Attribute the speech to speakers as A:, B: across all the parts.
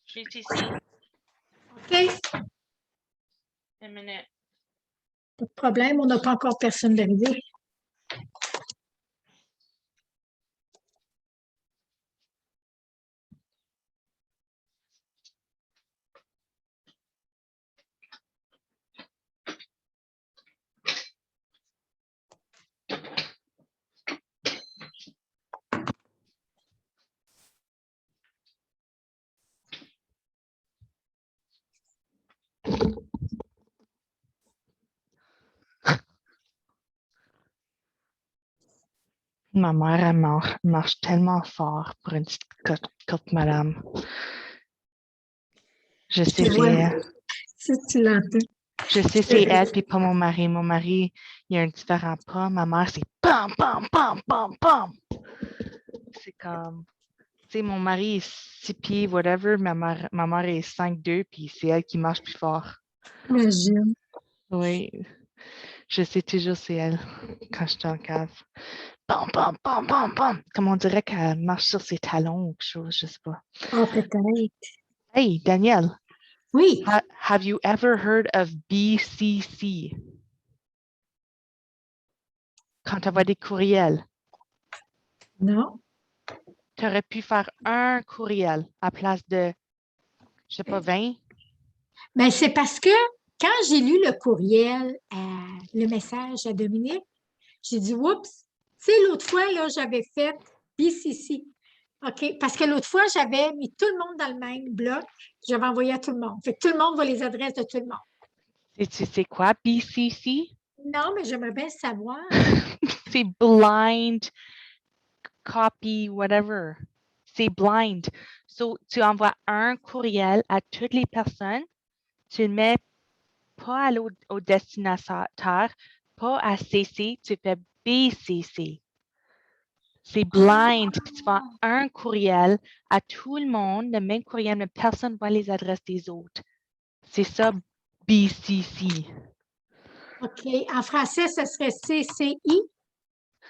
A: Je suis ici.
B: OK.
A: Une minute.
B: Pas de problème, on n'a pas encore personne d'arrivé.
A: Ma mère, elle marche tellement fort pour une petite courte madame. Je sais, c'est elle.
B: Si tu l'entends.
A: Je sais, c'est elle, puis pas mon mari. Mon mari, il a un différent pas. Ma mère, c'est pam, pam, pam, pam, pam. C'est comme, tu sais, mon mari est 6 pieds, whatever. Ma mère est 5'2", puis c'est elle qui marche plus fort.
B: Imagine.
A: Oui, je sais toujours, c'est elle, quand je suis en cave. Bam, bam, bam, bam, bam. Comme on dirait qu'elle marche sur ses talons ou quelque chose, je sais pas.
B: Ah, peut-être.
A: Hey, Danielle,
B: Oui.
A: have you ever heard of BCC? Quand tu envoies des courriels,
B: Non.
A: tu aurais pu faire un courriel à place de, je sais pas, 20?
B: Mais c'est parce que quand j'ai lu le courriel, le message à Dominique, j'ai dit, oups, tu sais, l'autre fois, là, j'avais fait BCC. OK? Parce que l'autre fois, j'avais mis tout le monde dans le même bloc. J'avais envoyé à tout le monde. Fait que tout le monde voit les adresses de tout le monde.
A: Et tu sais quoi, BCC?
B: Non, mais j'aimerais bien savoir.
A: C'est blind copy, whatever. C'est blind. So, tu envoies un courriel à toutes les personnes, tu le mets pas au destinataire, pas à CC, tu fais BCC. C'est blind, puis tu fais un courriel à tout le monde, le même courriel, mais personne ne voit les adresses des autres. C'est ça, BCC.
B: OK. En français, ce serait CCI.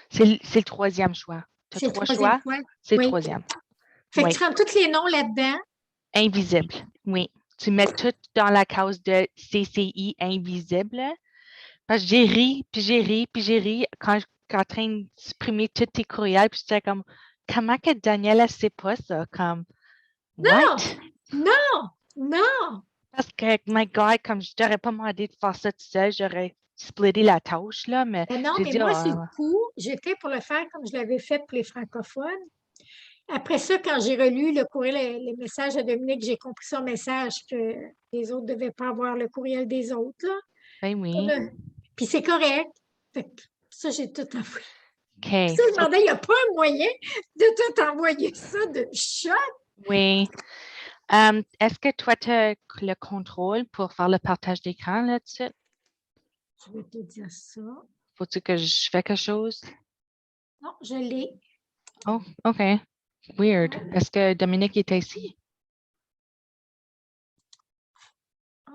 A: C'est le troisième choix. Tu as
B: C'est le
A: 3
B: troisième
A: choix,
B: fois.
A: c'est le
B: Oui.
A: troisième.
B: Fait que
A: Oui,
B: tu rentres tous les noms là-dedans.
A: invisible. Oui, tu mets tout dans la case de CCI invisible. Parce que j'ai ri, puis j'ai ri, puis j'ai ri quand je suis en train de supprimer tous tes courriels, puis j'étais comme, comment que Daniela sait pas ça? Comme, what?
B: Non, non.
A: Parce que, my God, comme je t'aurais pas demandé de faire ça tout seul, j'aurais splitté la tâche, là, mais
B: Mais non,
A: j'ai
B: mais
A: dit,
B: moi, sur le coup, j'étais pour le faire comme je l'avais fait pour les francophones. Après ça, quand j'ai relu le courriel, les messages de Dominique, j'ai compris son message que les autres ne devaient pas avoir le courriel des autres, là.
A: ben oui.
B: Puis c'est correct. Fait que ça, j'ai tout envoyé.
A: OK.
B: Puis ça, je me demandais, il n'y a pas un moyen de tout envoyer ça de shot?
A: Oui. Est-ce que toi, tu as le contrôle pour faire le partage d'écran là-dessus?
B: Je vais te dire ça.
A: Faut-tu que je fais quelque chose?
B: Non, je l'ai.
A: Oh, OK. Weird. Est-ce que Dominique était ici?
B: Ah.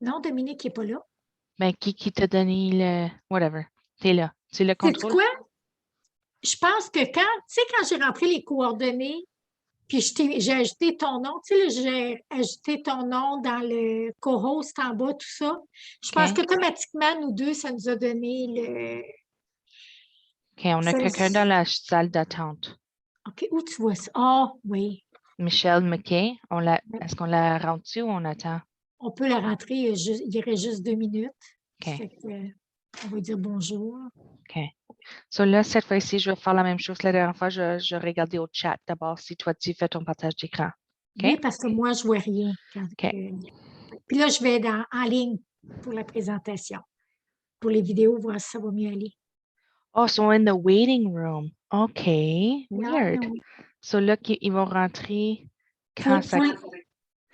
B: Non, Dominique n'est pas là.
A: Ben, qui t'a donné le... Whatever. T'es là. C'est le
B: Sais-tu
A: contrôle?
B: quoi? Je pense que quand j'ai rempli les coordonnées, puis j'ai ajouté ton nom, tu sais, là, j'ai ajouté ton nom dans le co-host en bas, tout ça. Je pense
A: OK.
B: qu'automatiquement, nous deux, ça nous a donné le.
A: OK, on a quelqu'un dans la salle d'attente.
B: OK, où tu vois ça? Ah, oui.
A: Michelle McKay, est-ce qu'on la rentre ou on attend?
B: On peut la rentrer, il y aurait juste 2 minutes.
A: OK,
B: Fait que, on va dire bonjour.
A: OK. So là, cette fois-ci, je vais faire la même chose que la dernière fois. Je vais regarder au chat d'abord si toi, tu fais ton partage d'écran. OK?
B: Oui, parce que moi, je vois rien.
A: OK.
B: Puis là, je vais en ligne pour la présentation. Pour les vidéos, voir si ça va mieux aller.
A: Oh, so in the waiting room. OK.
B: Ah,
A: Weird.
B: oui.
A: So là, ils vont rentrer quand ça...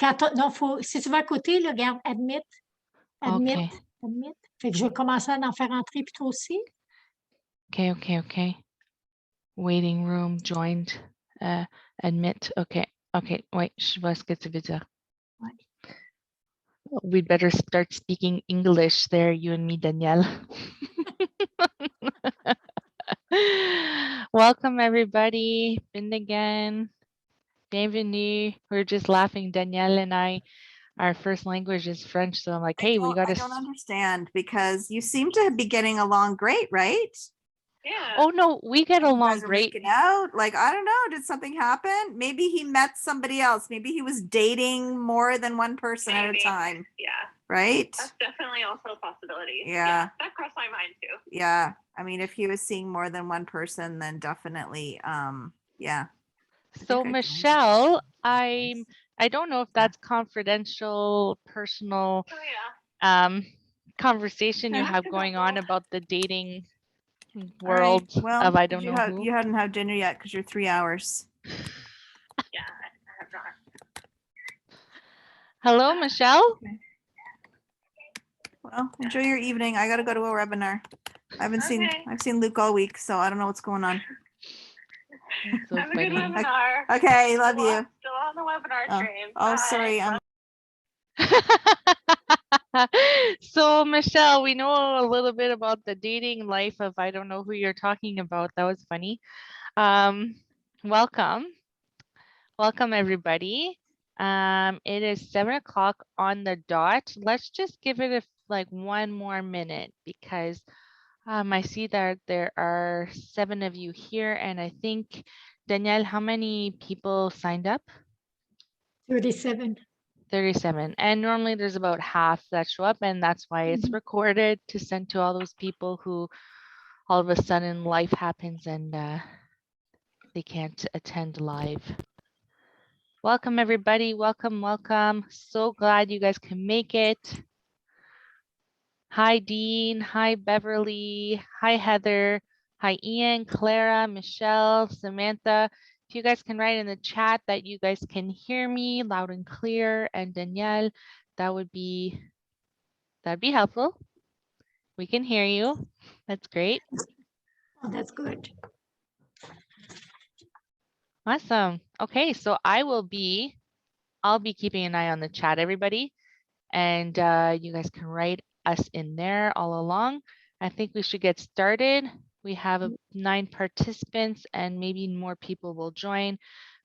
B: Non, si tu vas à côté, là, regarde, admit,
A: Okay.
B: admit. Fait que je vais commencer à en faire entrer, puis toi aussi.
A: Okay. Waiting room joined. Admit. Okay. Wait, je vois ce que tu veux dire.
B: Ouais.
A: We'd better start speaking English there, you and me, Danielle. Welcome, everybody. Again. Bienvenue. We're just laughing, Danielle and I. Our first language is French, so I'm like, hey, we got
C: I
A: to.
C: don't understand because you seem to be getting along great, right?
D: Yeah.
A: Oh no, we get
C: You
A: along
C: guys are
A: great.
C: making out. Like, I don't know. Did something happen? Maybe he met somebody else. Maybe he was dating more than one person at a
D: Maybe.
C: time,
D: Yeah.
C: right?
D: That's definitely also a possibility.
C: Yeah.
D: That crossed my mind too.
C: Yeah. I mean, if he was seeing more than one person, then definitely, yeah.
A: So
C: think I joined
A: Michelle, I don't know if that's confidential, personal
D: Oh yeah.
A: conversation you
C: Okay.
A: have going on about the dating
C: All right.
A: world
C: Well,
A: of I don't know who.
C: you hadn't had dinner yet because you're 3 hours.
D: Yeah. I have not.
A: Hello, Michelle.
C: Well, enjoy your evening. I gotta go to a webinar. I've seen Luke all week, so I don't know what's going on.
A: That's so
D: Have a good
A: funny.
D: webinar.
C: Okay, love you.
D: Still on the webinar
C: Oh,
D: train.
C: oh
D: Bye.
C: sorry.
A: So Michelle, we know a little bit about the dating life of I don't know who you're talking about. That was funny. Welcome everybody. It is 7 o'clock on the dot. Let's just give it like one more minute because I see that there are 7 of you here, and I think Danielle, how many people signed up?
B: 37.
A: 37. And normally there's about half that show up, and that's why it's recorded to send to all those people who all of a sudden life happens and they can't attend live. Welcome everybody. Welcome. So glad you guys can make it. Hi Dean. Hi Beverly. Hi Heather. Hi Ian, Clara, Michelle, Samantha. If you guys can write in the chat that you guys can hear me loud and clear, and Danielle, that'd be helpful. We can hear you. That's great.
B: Oh, that's good.
A: Awesome. Okay, so I'll be keeping an eye on the chat, everybody. And you guys can write us in there all along. I think we should get started. We have 9 participants and maybe more people will join.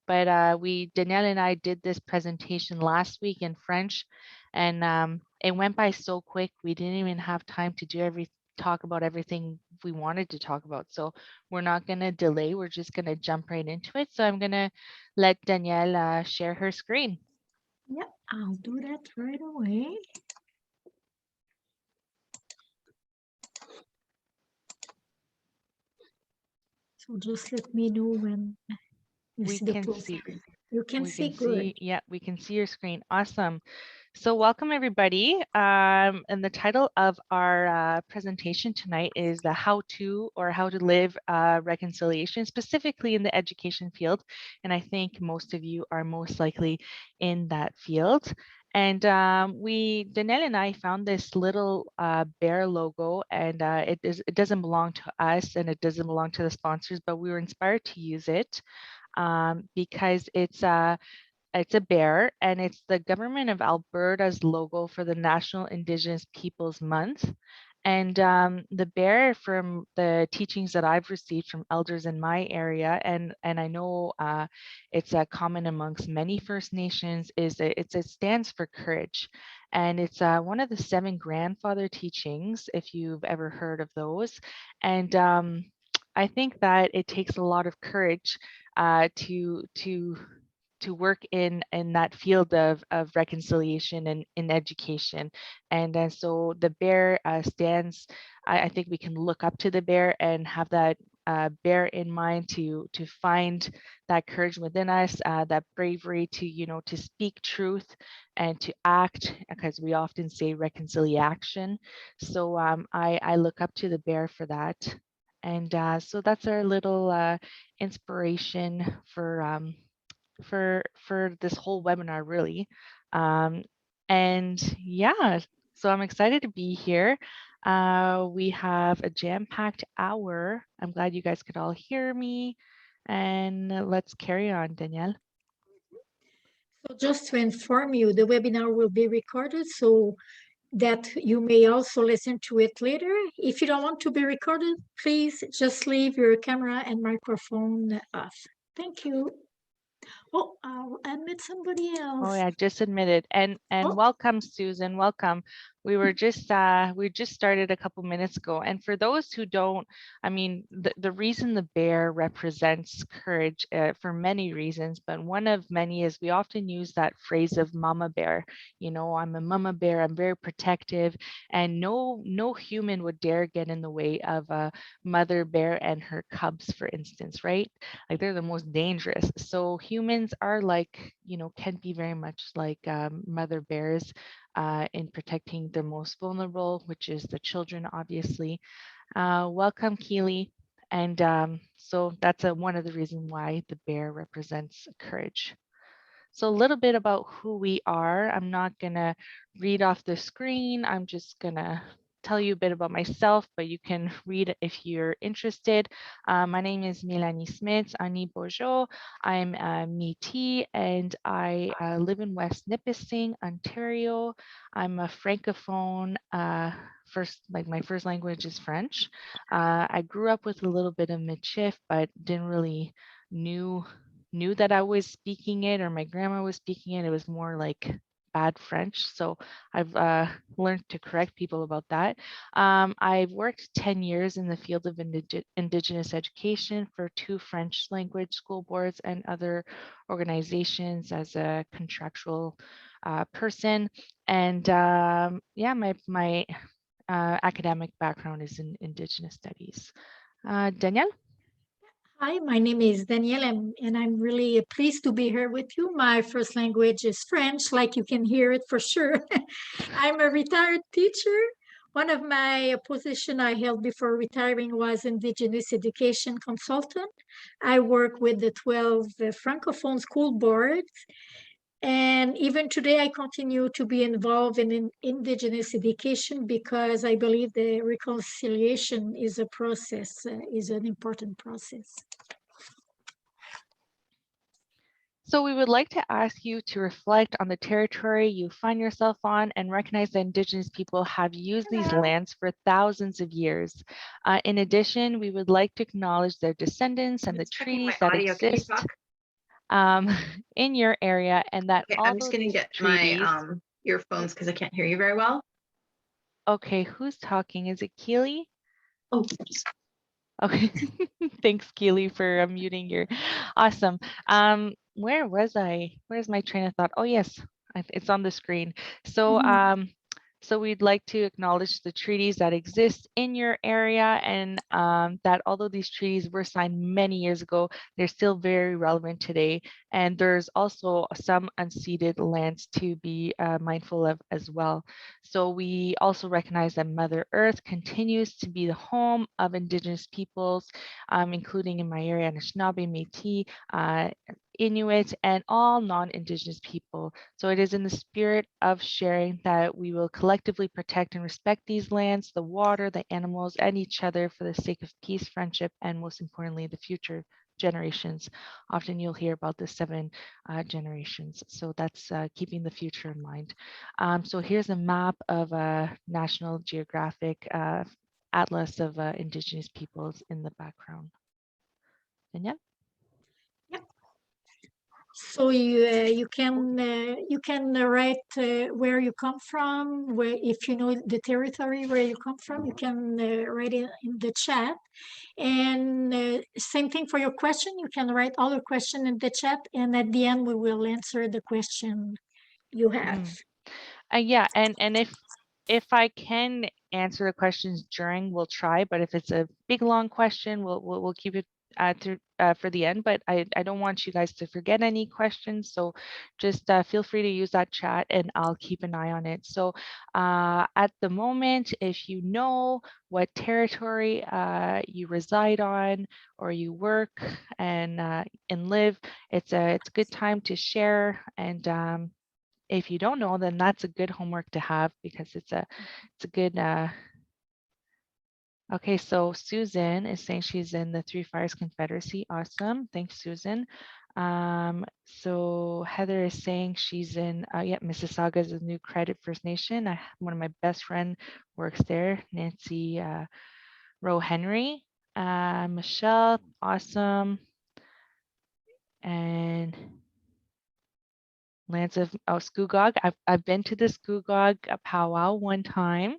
A: But Danielle and I did this presentation last week in French, and it went by so quick. We didn't even have time to talk about everything we wanted to talk about. So we're not going to delay. We're just going to jump right into it. So I'm going to let Danielle share her screen.
B: Yep, I'll do that right away. So just let me know when you
A: We
B: see the
A: can
B: full
A: see.
B: screen. You can
A: We
B: see
A: can
B: good.
A: see, yeah, we can see your screen. Awesome. So welcome everybody. And the title of our presentation tonight is the how to live reconciliation, specifically in the education field. And I think most of you are most likely in that field. And Danelle and I found this little bear logo, and it doesn't belong to us and it doesn't belong to the sponsors, but we were inspired to use it because it's a bear, and it's the Government of Alberta's logo for the National Indigenous Peoples Month. And the bear, from the teachings that I've received from elders in my area, and I know it's common amongst many First Nations, is that it stands for courage. And it's one of the 7 grandfather teachings, if you've ever heard of those. And I think that it takes a lot of courage to work in that field of reconciliation and in education. And so the bear stands, I think we can look up to the bear and have that bear in mind to find that courage within us, that bravery to speak truth and to act, because we often say reconciliation. So I look up to the bear for that. And so that's our little inspiration for this whole webinar, really. And yeah, so I'm excited to be here. We have a jam-packed hour. I'm glad you guys could all hear me. And let's carry on, Danielle.
B: So just to inform you, the webinar will be recorded so that you may also listen to it later. If you don't want to be recorded, please just leave your camera and microphone off. Thank you. Oh, I'll admit somebody else.
A: Oh yeah, just admitted. And
B: Oh.
A: welcome, Susan. Welcome. We just started a couple minutes ago. And for those who don't, I mean, the reason the bear represents courage for many reasons, but one of many is we often use that phrase of mama bear. You know, I'm a mama bear. I'm very protective, and no human would dare get in the way of a mother bear and her cubs, for instance, right? Like they're the most dangerous. So humans are like, you know, can be very much like mother bears in protecting the most vulnerable, which is the children, obviously. Welcome, Keely. And so that's one of the reasons why the bear represents courage. So a little bit about who we are. I'm not gonna read off the screen. I'm just gonna tell you a bit about myself, but you can read if you're interested. My name is Mélanie Smith, Annie Bourgeot. I'm a Métis and I live in West Nipissing, Ontario. I'm a Francophone. My first language is French. I grew up with a little bit of Michif, but didn't really knew that I was speaking it or my grandma was speaking it. It was more like bad French. So I've learned to correct people about that. I've worked 10 years in the field of Indigenous education for 2 French language school boards and other organizations as a contractual person. And yeah, my academic background is in Indigenous studies. Danielle?
B: Hi, my name is Danielle, and I'm really pleased to be here with you. My first language is French, like you can hear it for sure. I'm a retired teacher. One of my positions I held before retiring was Indigenous education consultant. I work with the 12 Francophone school boards. And even today, I continue to be involved in Indigenous education because I believe the reconciliation is a process, is an important process.
A: So we would like to ask you to reflect on the territory you find yourself on and recognize that Indigenous people have used these lands for thousands of years. In addition, we would like to acknowledge their descendants and the treaties that exist in your area, and that
E: Okay,
A: all
E: I'm just going to get
A: treaties,
E: my earphones because I can't hear you very well.
A: Okay, who's talking? Is it Keely?
E: Oh,
A: Okay, thanks, Keely, for muting your. Awesome. Where was I? Where's my train of thought? Oh yes, it's on the screen. So so we'd like to acknowledge the treaties that exist in your area, and that although these treaties were signed many years ago, they're still very relevant today. And there's also some unceded lands to be mindful of as well. So we also recognize that Mother Earth continues to be the home of Indigenous peoples, including in my area, Anishinaabe, Métis, Inuit, and all non-Indigenous people. So it is in the spirit of sharing that we will collectively protect and respect these lands, the water, the animals, and each other for the sake of peace, friendship, and most importantly, the future generations. Often you'll hear about the 7 generations. So that's keeping the future in mind. So here's a map of a National Geographic Atlas of Indigenous peoples in the background. And yeah.
B: So you can write where you come from, where if you know the territory where you come from, you can write it in the chat. And same thing for your question, you can write all the question in the chat, and at the end we will answer the question you have.
A: Yeah, and if I can answer the questions during, we'll try. But if it's a big long question, we'll keep it for the end. But I don't want you guys to forget any questions, so just feel free to use that chat, and I'll keep an eye on it. So at the moment, if you know what territory you reside on or you work and live, it's a good time to share. And if you don't know, then that's a good homework to have because it's a good okay, so Susan is saying she's in the Three Fires Confederacy. Awesome. Thanks, Susan. So Heather is saying she's in, Mississauga is a New Credit First Nation. One of my best friend works there, Nancy Rowe Henry. Michelle, awesome. And Lance of Scugog. I've been to the Scugog powwow one time.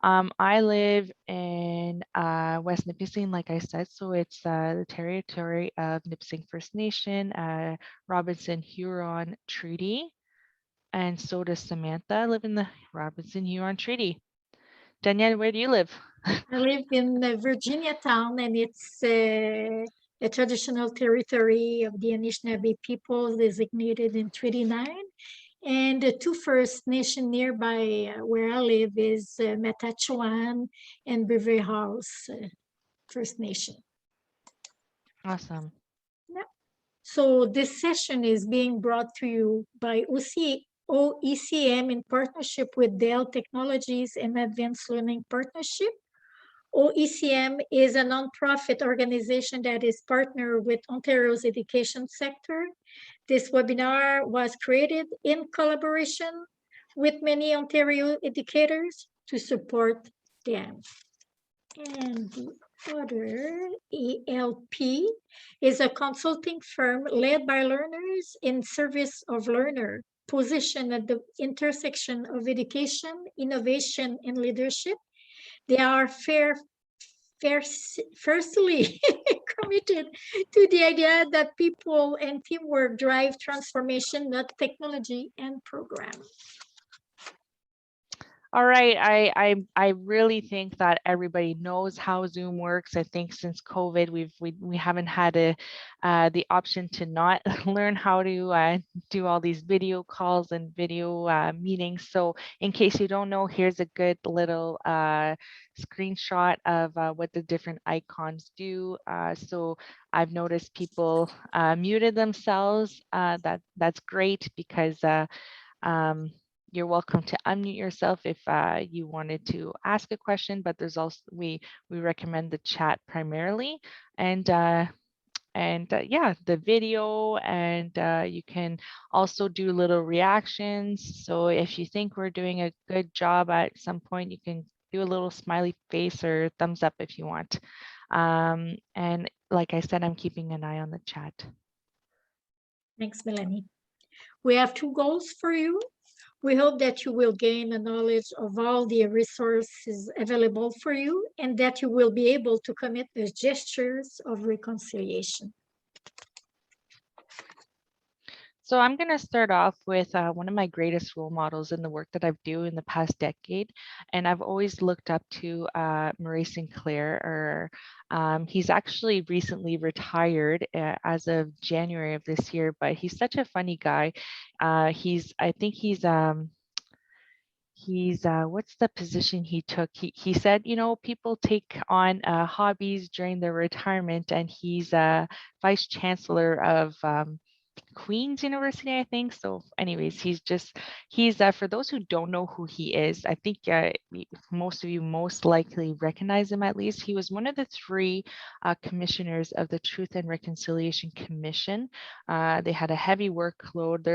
A: I live in West Nipissing, like I said, so it's the territory of Nipissing First Nation, Robinson Huron Treaty, and so does Samantha. I live in the Robinson Huron Treaty. Danielle, where do you live?
B: I live in Virginia town, and it's a traditional territory of the Anishinaabe people designated in Treaty 9. And the two First Nation nearby where I live is Metachuan and Beaver House First Nation.
A: Awesome.
B: So this session is being brought to you by OECM in partnership with Dell Technologies and Advanced Learning Partnership. OECM is a nonprofit organization that is partnered with Ontario's education sector. This webinar was created in collaboration with many Ontario educators to support them. And the other, ELP, is a consulting firm led by learners in service of learner, positioned at the intersection of education, innovation, and leadership. They are firstly committed to the idea that people and teamwork drive transformation, not technology and programming.
A: All right, I really think that everybody knows how Zoom works. I think since COVID, we haven't had the option to not learn how to do all these video calls and video meetings. So in case you don't know, here's a good little screenshot of what the different icons do. So I've noticed people muted themselves. That's great because you're welcome to unmute yourself if you wanted to ask a question, but there's also, we recommend the chat primarily. And yeah, the video, and you can also do little reactions. So if you think we're doing a good job at some point, you can do a little smiley face or thumbs up if you want. And like I said, I'm keeping an eye on the chat.
B: Thanks, Melanie. We have two goals for you. We hope that you will gain a knowledge of all the resources available for you and that you will be able to commit the gestures of reconciliation.
A: So I'm going to start off with one of my greatest role models in the work that I've done in the past decade. And I've always looked up to Maurice Sinclair. He's actually recently retired as of January of this year, but he's such a funny guy. I think he's what's the position he took? He said, you know, people take on hobbies during their retirement, and he's vice chancellor of Queen's University, I think. So anyways, he's for those who don't know who he is, I think most of you most likely recognize him. At least he was one of the three commissioners of the Truth and Reconciliation Commission. They had a heavy workload.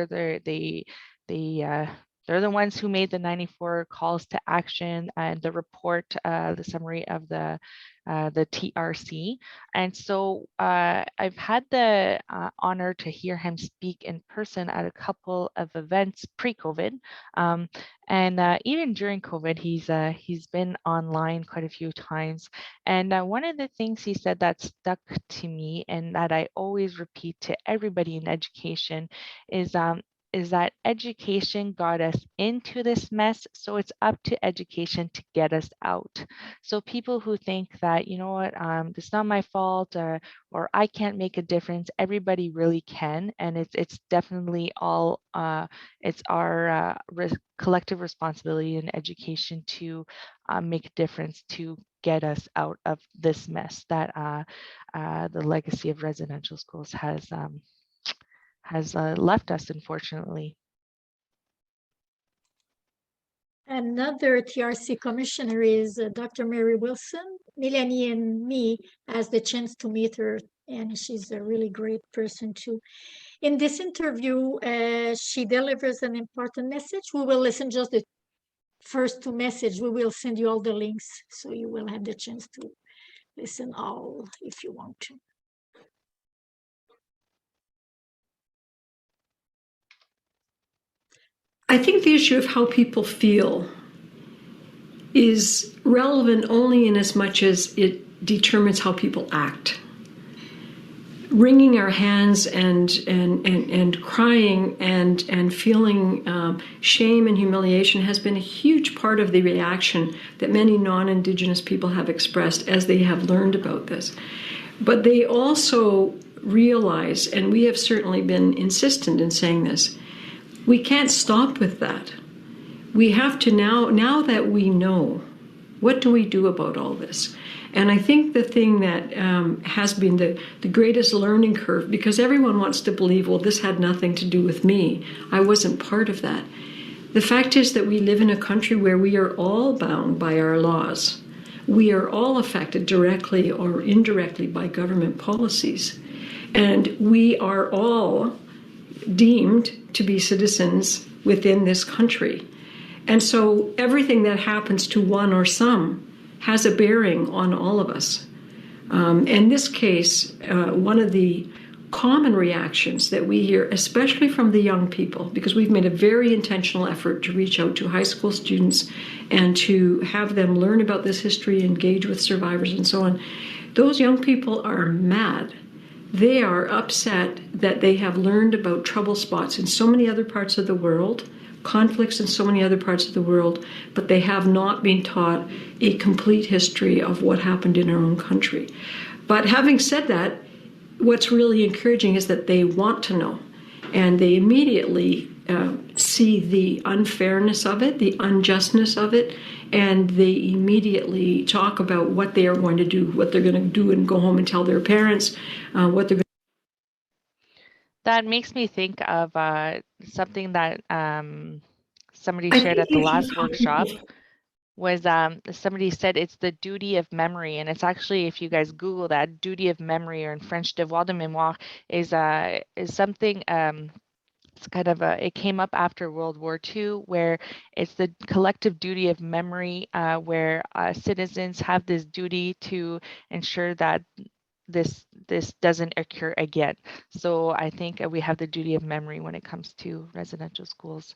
A: They're the ones who made the 94 calls to action and the report, the summary of the TRC. And so I've had the honor to hear him speak in person at a couple of events pre-COVID. And even during COVID, he's been online quite a few times. And one of the things he said that stuck to me and that I always repeat to everybody in education is that education got us into this mess, so it's up to education to get us out. So people who think that, you know what, it's not my fault, or I can't make a difference, everybody really can, and it's definitely all, it's our collective responsibility in education to make a difference to get us out of this mess that the legacy of residential schools has left us, unfortunately.
B: Another TRC commissioner is Dr. Mary Wilson. Melanie and me has the chance to meet her, and she's a really great person too. In this interview, she delivers an important message. We will listen just the first two messages. We will send you all the links, so you will have the chance to listen all if you want to.
F: I think the issue of how people feel is relevant only in as much as it determines how people act. Wringing our hands and crying and feeling shame and humiliation has been a huge part of the reaction that many non-Indigenous people have expressed as they have learned about this. But they also realize, and we have certainly been insistent in saying this, we can't stop with that. We have to now that we know, what do we do about all this? And I think the thing that has been the greatest learning curve, because everyone wants to believe, well, this had nothing to do with me. I wasn't part of that. The fact is that we live in a country where we are all bound by our laws. We are all affected directly or indirectly by government policies. And we are all deemed to be citizens within this country. And so everything that happens to one or some has a bearing on all of us. In this case, one of the common reactions that we hear, especially from the young people, because we've made a very intentional effort to reach out to high school students and to have them learn about this history, engage with survivors and so on, those young people are mad. They are upset that they have learned about trouble spots in so many other parts of the world, conflicts in so many other parts of the world, but they have not been taught a complete history of what happened in our own country. But having said that, what's really encouraging is that they want to know, and they immediately see the unfairness of it, the unjustness of it, and they immediately talk about what they are going to do, what they're going to do and go home and tell their parents, what they're going to.
A: That makes me think of something that somebody shared at the last workshop. Was somebody said it's the duty of memory, and it's actually, if you guys Google that, duty of memory, or in French, devoir de mémoire, is something. It's kind of it came up after World War II, where it's the collective duty of memory, where citizens have this duty to ensure that this doesn't occur again. So I think we have the duty of memory when it comes to residential schools,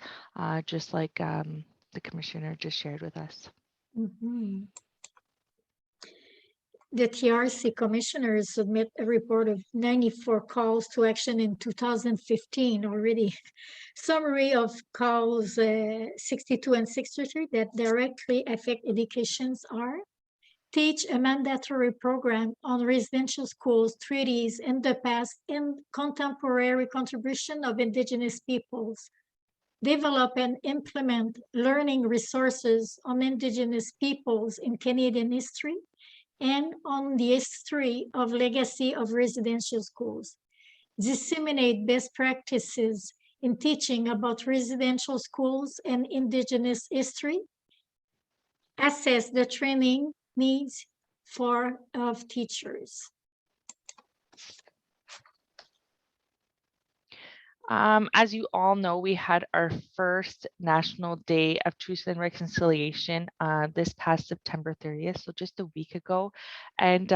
A: just like the commissioner just shared with us.
B: Mm-hmm. The TRC commissioners submit a report of 94 calls to action in 2015 already. Summary of calls 62 and 63 that directly affect educations are: teach a mandatory program on residential schools, treaties in the past and contemporary contribution of Indigenous peoples. Develop and implement learning resources on Indigenous peoples in Canadian history and on the history of legacy of residential schools. Disseminate best practices in teaching about residential schools and Indigenous history. Assess the training needs of teachers.
A: As you all know, we had our first National Day of Truth and Reconciliation this past September 30th, so just a week ago. And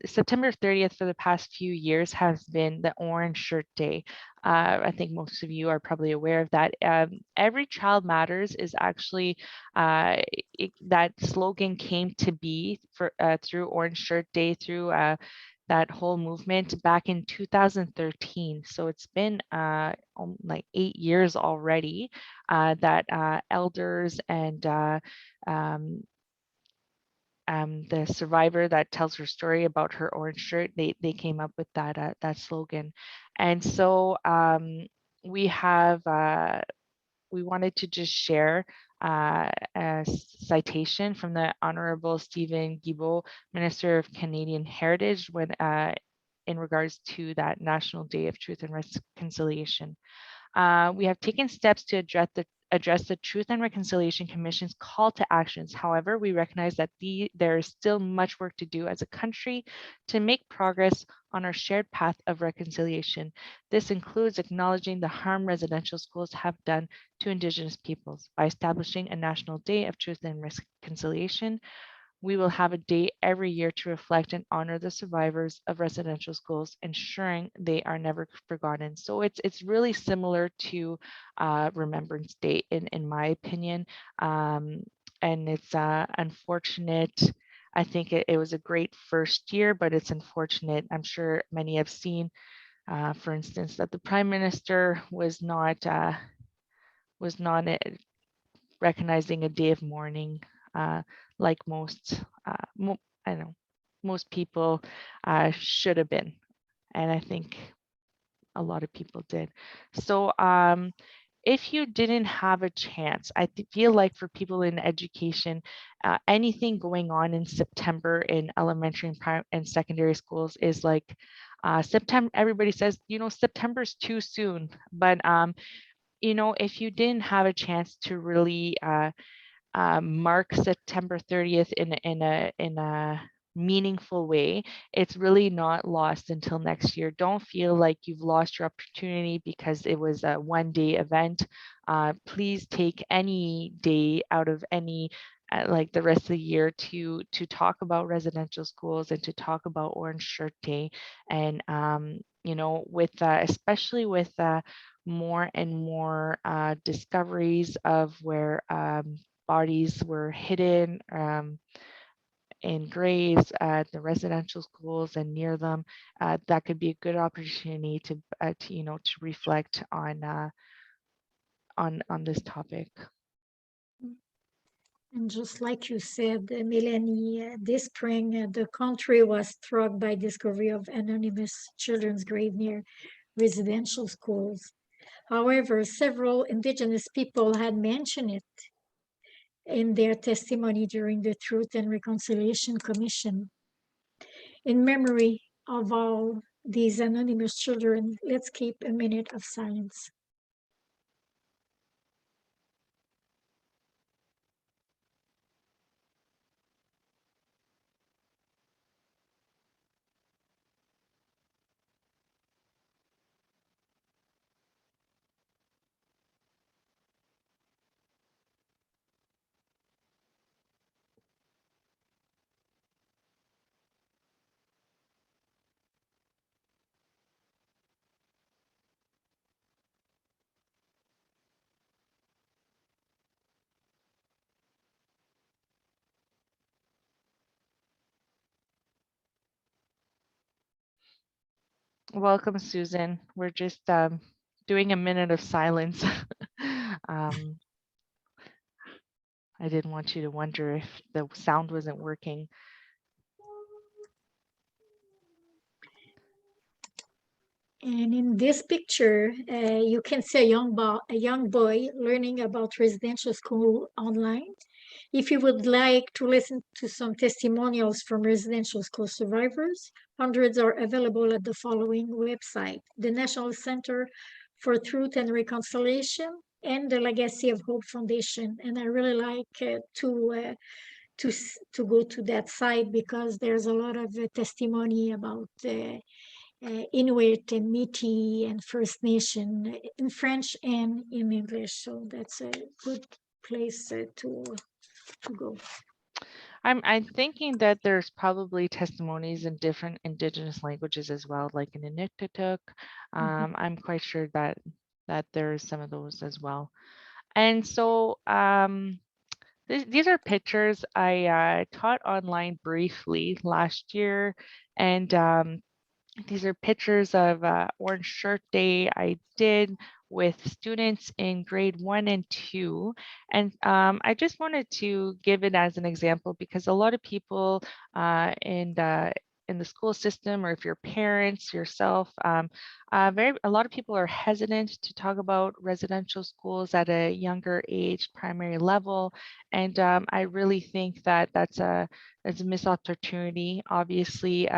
A: September 30th for the past few years has been the Orange Shirt Day. I think most of you are probably aware of that. Every Child Matters is actually, that slogan came to be through Orange Shirt Day, through that whole movement back in 2013. So it's been like 8 years already that elders and the survivor that tells her story about her orange shirt, they came up with that slogan. And so we wanted to just share a citation from the Honorable Stephen Guilbeault, Minister of Canadian Heritage, when in regards to that National Day of Truth and Reconciliation. We have taken steps to address the Truth and Reconciliation Commission's call to actions. However, we recognize that there is still much work to do as a country to make progress on our shared path of reconciliation. This includes acknowledging the harm residential schools have done to Indigenous peoples. By establishing a National Day of Truth and Reconciliation, we will have a day every year to reflect and honor the survivors of residential schools, ensuring they are never forgotten. So it's really similar to Remembrance Day in my opinion. And it's unfortunate. I think it was a great first year, but it's unfortunate. I'm sure many have seen, for instance, that the Prime Minister was not recognizing a day of mourning like most, I know, most people should have been. And I think a lot of people did. So if you didn't have a chance, I feel like for people in education, anything going on in September in elementary and secondary schools is like September. Everybody says, you know, September's too soon. But, you know, if you didn't have a chance to really mark September 30th in a meaningful way, it's really not lost until next year. Don't feel like you've lost your opportunity because it was a one-day event. Please take any day out of any like the rest of the year to talk about residential schools and to talk about Orange Shirt Day. And you know, with especially with more and more discoveries of where bodies were hidden in graves at the residential schools and near them, that could be a good opportunity to you know, to reflect on this topic.
B: And just like you said, Melanie, this spring, the country was struck by discovery of anonymous children's grave near residential schools. However, several Indigenous people had mentioned it in their testimony during the Truth and Reconciliation Commission. In memory of all these anonymous children, let's keep a minute of silence.
A: Welcome, Susan. We're just doing a minute of silence. I didn't want you to wonder if the sound wasn't working.
B: And in this picture, you can see a young boy learning about residential school online. If you would like to listen to some testimonials from residential school survivors, hundreds are available at the following website: the National Center for Truth and Reconciliation and the Legacy of Hope Foundation. And I really like to go to that site because there's a lot of testimony about Inuit and Métis and First Nation in French and in English. So that's a good place to go.
A: I'm thinking that there's probably testimonies in different Indigenous languages as well, like in Inuktitut. I'm quite sure that there's some of those as well. And so these are pictures I taught online briefly last year, and these are pictures of Orange Shirt Day I did with students in grade 1 and 2. And I just wanted to give it as an example because a lot of people in the school system, or if you're parents yourself, a lot of people are hesitant to talk about residential schools at a younger age, primary level. And I really think that that's a missed opportunity. Obviously,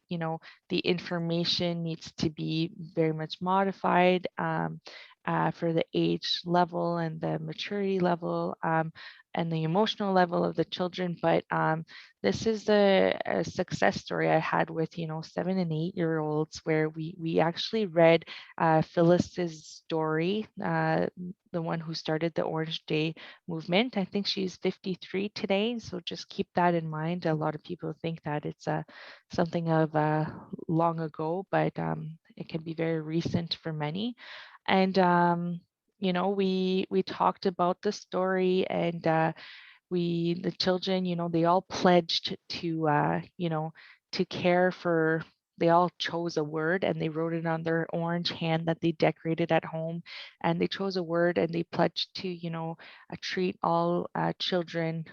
A: you know, the information needs to be very much modified. for the age level and the maturity level and the emotional level of the children. But this is a success story I had with 7 and 8-year-olds, where we actually read Phyllis's story, the one who started the Orange Day movement. I think she's 53 today, so just keep that in mind. A lot of people think that it's something of long ago, but it can be very recent for many. And we talked about the story, and the children, they all pledged to to care for. They all chose a word and they wrote it on their orange hand that they decorated at home, and they chose a word and they pledged to treat all children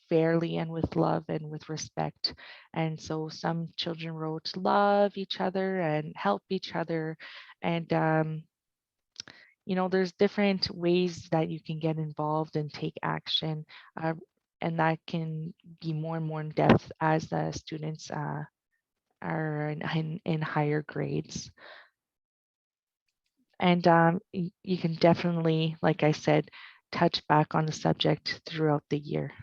A: fairly and with love and with respect. And so some children wrote love each other and help each other. And there's different ways that you can get involved and take action, and that can be more and more in depth as the students are in higher grades. And you can definitely, like I said, touch back on the subject throughout the year.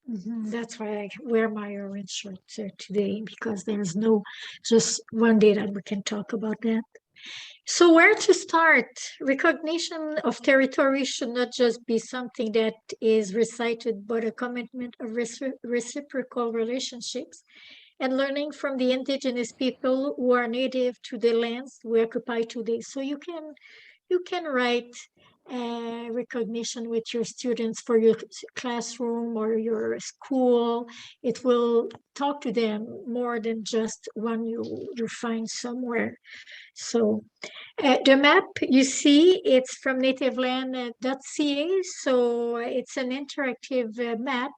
B: That's why I wear my orange shirt today, because there's no just one day that we can talk about that. So where to start? Recognition of territory should not just be something that is recited, but a commitment of reciprocal relationships and learning from the indigenous people who are native to the lands we occupy today. So you can write recognition with your students for your classroom or your school. It will talk to them more than just one you find somewhere. So the map you see, it's from nativeland.ca. So it's an interactive map,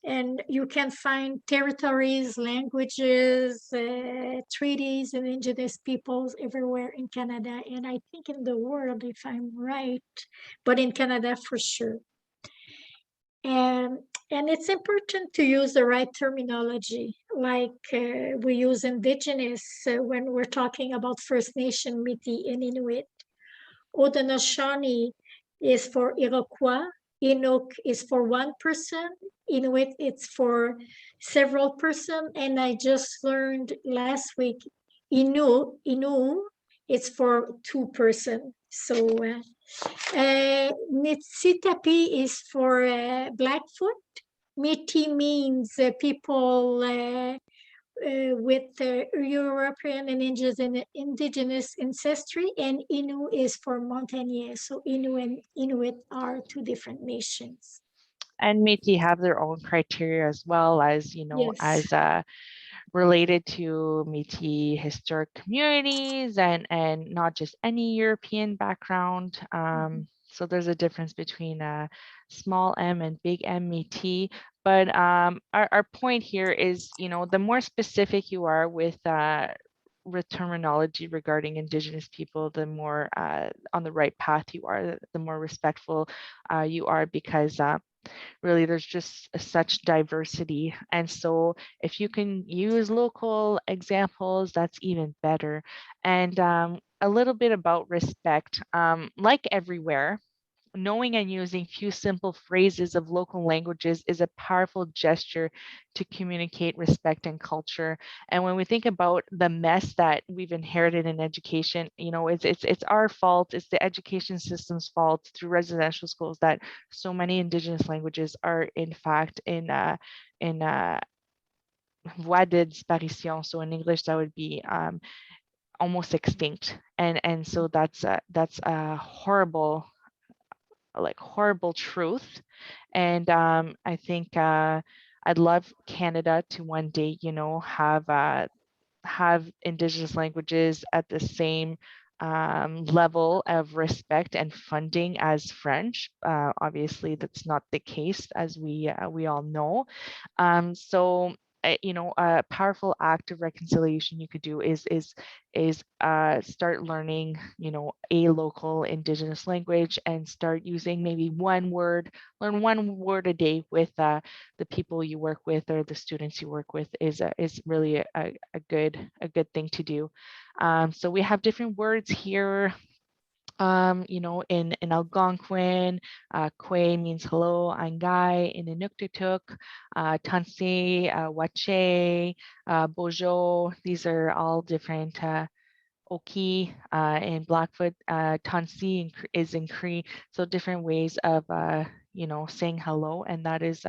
B: and you can find territories, languages, treaties, and indigenous peoples everywhere in Canada, and I think in the world, if I'm right, but in Canada for sure. And it's important to use the right terminology, like we use Indigenous when we're talking about First Nation, Métis, and Inuit. Haudenosaunee is for Iroquois. Inuk is for one person. Inuit, it's for several person. And I just learned last week, Inu, it's for two person. So Nitsitapi is for Blackfoot. Métis means people with European and indigenous ancestry, and Innu is for Montagnier. So Innu and Inuit are two different nations.
A: And Métis have their own criteria as well, as
B: Yes.
A: as related to Métis historic communities and not just any European background. So there's a difference between small m and big M Métis. But our point here is, the more specific you are with terminology regarding Indigenous people, the more on the right path you are, the more respectful you are, because really there's just such diversity. And so if you can use local examples, that's even better. And a little bit about respect, like everywhere, knowing and using few simple phrases of local languages is a powerful gesture to communicate respect and culture. And when we think about the mess that we've inherited in education, it's our fault. It's the education system's fault through residential schools that so many Indigenous languages are in fact in voie de disparition. So in English, that would be almost extinct. And so that's a horrible truth. And I think I'd love Canada to one day, have Indigenous languages at the same level of respect and funding as French. Obviously, that's not the case, as we all know. So a powerful act of reconciliation you could do is start learning, a local Indigenous language, and start using maybe learn one word a day with the people you work with or the students you work with is really a good thing to do. So we have different words here You know, in Algonquin, Kwe means hello, Angai, in Inuktitut, Tansi, Wache, Bojo, these are all different, Oki, in Blackfoot, Tansi is in Cree, so different ways of, you know, saying hello, and that is,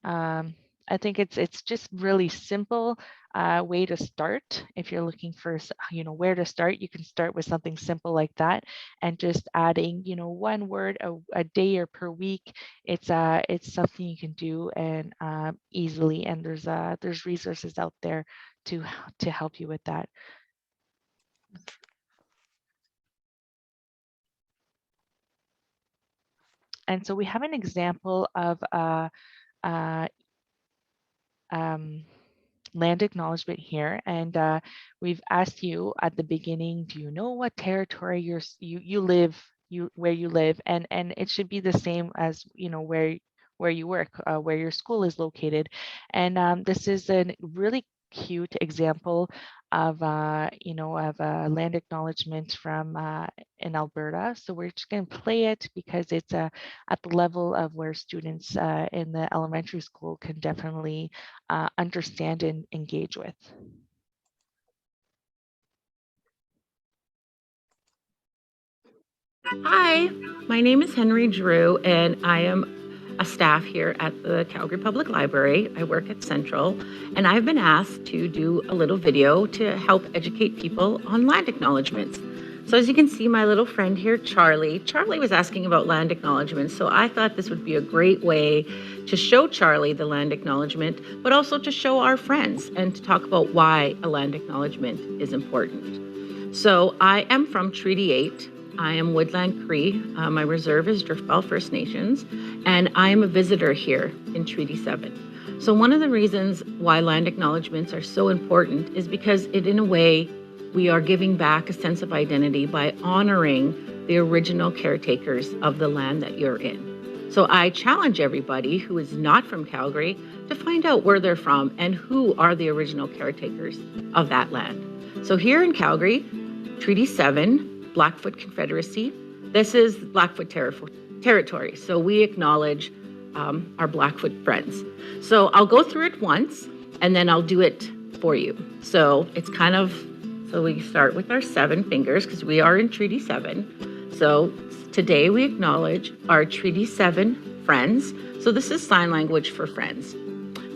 A: I think it's just really simple way to start. If you're looking for, you know, where to start, you can start with something simple like that, and just adding, you know, one word a day or per week. It's something you can do and easily, and there's resources out there to help you with that. And so we have an example of uh, um, land acknowledgement here, and we've asked you at the beginning, do you know what territory you live, where you live, and it should be the same as, you know, where you work, where your school is located. And this is a really cute example of you know, of a land acknowledgement from in Alberta. So we're just going to play it because it's at the level of where students in the elementary school can definitely understand and engage with.
G: Hi, my name is Henry Drew, and I am a staff here at the Calgary Public Library. I work at Central, and I've been asked to do a little video to help educate people on land acknowledgements. So as you can see, my little friend here, Charlie was asking about land acknowledgements, so I thought this would be a great way to show Charlie the land acknowledgement, but also to show our friends and to talk about why a land acknowledgement is important. So I am from Treaty 8. I am Woodland Cree. My reserve is Driftbell First Nations, and I am a visitor here in Treaty 7. So one of the reasons why land acknowledgements are so important is because in a way, we are giving back a sense of identity by honoring the original caretakers of the land that you're in. So I challenge everybody who is not from Calgary to find out where they're from and who are the original caretakers of that land. So here in Calgary, Treaty 7, Blackfoot Confederacy. This is Blackfoot territory. So we acknowledge our Blackfoot friends. So I'll go through it once and then I'll do it for you. So it's kind of, so we start with our 7 fingers because we are in Treaty 7. So today we acknowledge our Treaty 7 friends. So this is sign language for friends.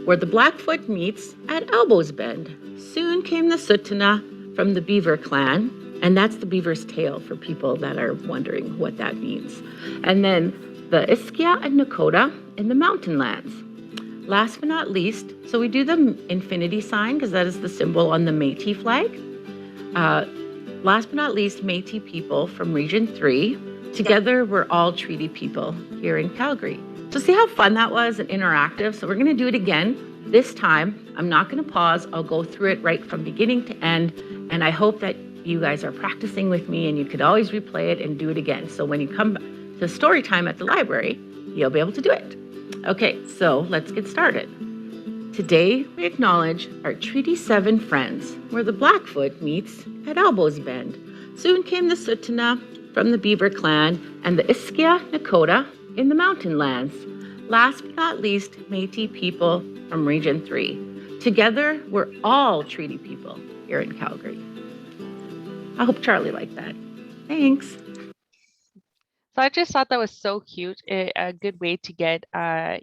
G: Where the Blackfoot meets at Elbows Bend. Soon came the Sutana from the Beaver clan. And that's the beaver's tail for people that are wondering what that means. And then the Iskia and Nakota in the mountain lands. Last but not least, so we do the infinity sign because that is the symbol on the Métis flag. Last but not least, Métis people from Region 3. Together, we're all treaty people here in Calgary. So see how fun that was and interactive? So we're going to do it again. This time, I'm not going to pause. I'll go through it right from beginning to end. And I hope that you guys are practicing with me and you could always replay it and do it again. So when you come to story time at the library, you'll be able to do it. Okay, so let's get started. Today, we acknowledge our Treaty 7 friends, where the Blackfoot meets at Elbows Bend. Soon came the Sutana from the Beaver clan and the Iskia Nakota in the mountain lands. Last but not least, Métis people from Region 3. Together, we're all treaty people here in Calgary. I hope Charlie liked that. Thanks.
A: So I just thought that was so cute, a good way to get